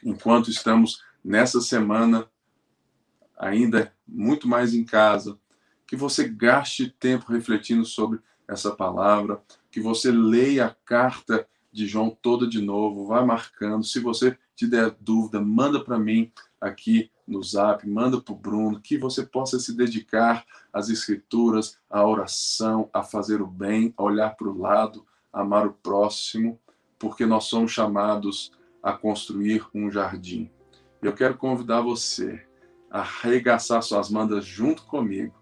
enquanto estamos nessa semana, ainda muito mais em casa, que você gaste tempo refletindo sobre essa palavra, que você leia a carta de João toda de novo, vai marcando. Se você te der dúvida, manda para mim aqui no Zap, manda para o Bruno, que você possa se dedicar às Escrituras, à oração, a fazer o bem, a olhar para o lado, a amar o próximo, porque nós somos chamados a construir um jardim. Eu quero convidar você a arregaçar suas mangas junto comigo,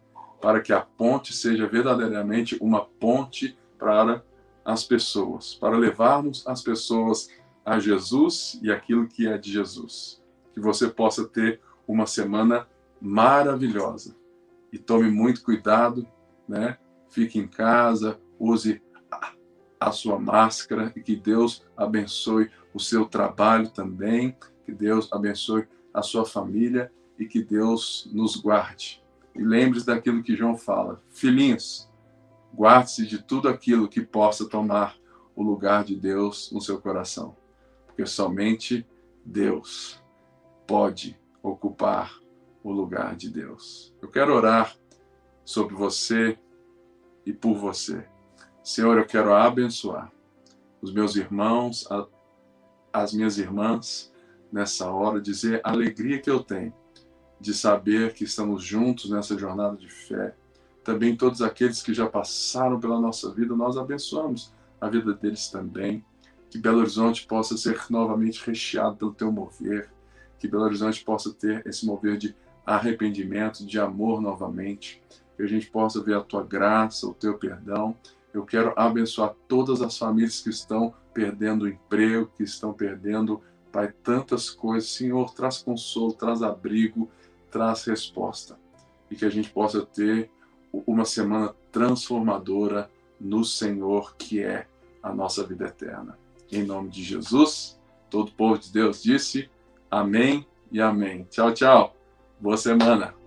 para que a ponte seja verdadeiramente uma ponte para as pessoas, para levarmos as pessoas a Jesus e aquilo que é de Jesus. Que você possa ter uma semana maravilhosa. E tome muito cuidado, né? Fique em casa, use a sua máscara, e que Deus abençoe o seu trabalho também, que Deus abençoe a sua família e que Deus nos guarde. E lembre-se daquilo que João fala: filhinhos, guarde-se de tudo aquilo que possa tomar o lugar de Deus no seu coração, porque somente Deus pode ocupar o lugar de Deus. Eu quero orar sobre você e por você. Senhor, eu quero abençoar os meus irmãos, as minhas irmãs, nessa hora, dizer a alegria que eu tenho de saber que estamos juntos nessa jornada de fé. Também todos aqueles que já passaram pela nossa vida, nós abençoamos a vida deles também. Que Belo Horizonte possa ser novamente recheado pelo teu mover, que Belo Horizonte possa ter esse mover de arrependimento, de amor novamente, que a gente possa ver a tua graça, o teu perdão. Eu quero abençoar todas as famílias que estão perdendo o emprego, que estão perdendo, Pai, tantas coisas. Senhor, traz consolo, traz abrigo, traz resposta. E que a gente possa ter uma semana transformadora no Senhor, que é a nossa vida eterna. Em nome de Jesus, todo o povo de Deus disse amém e amém. Tchau, tchau. Boa semana.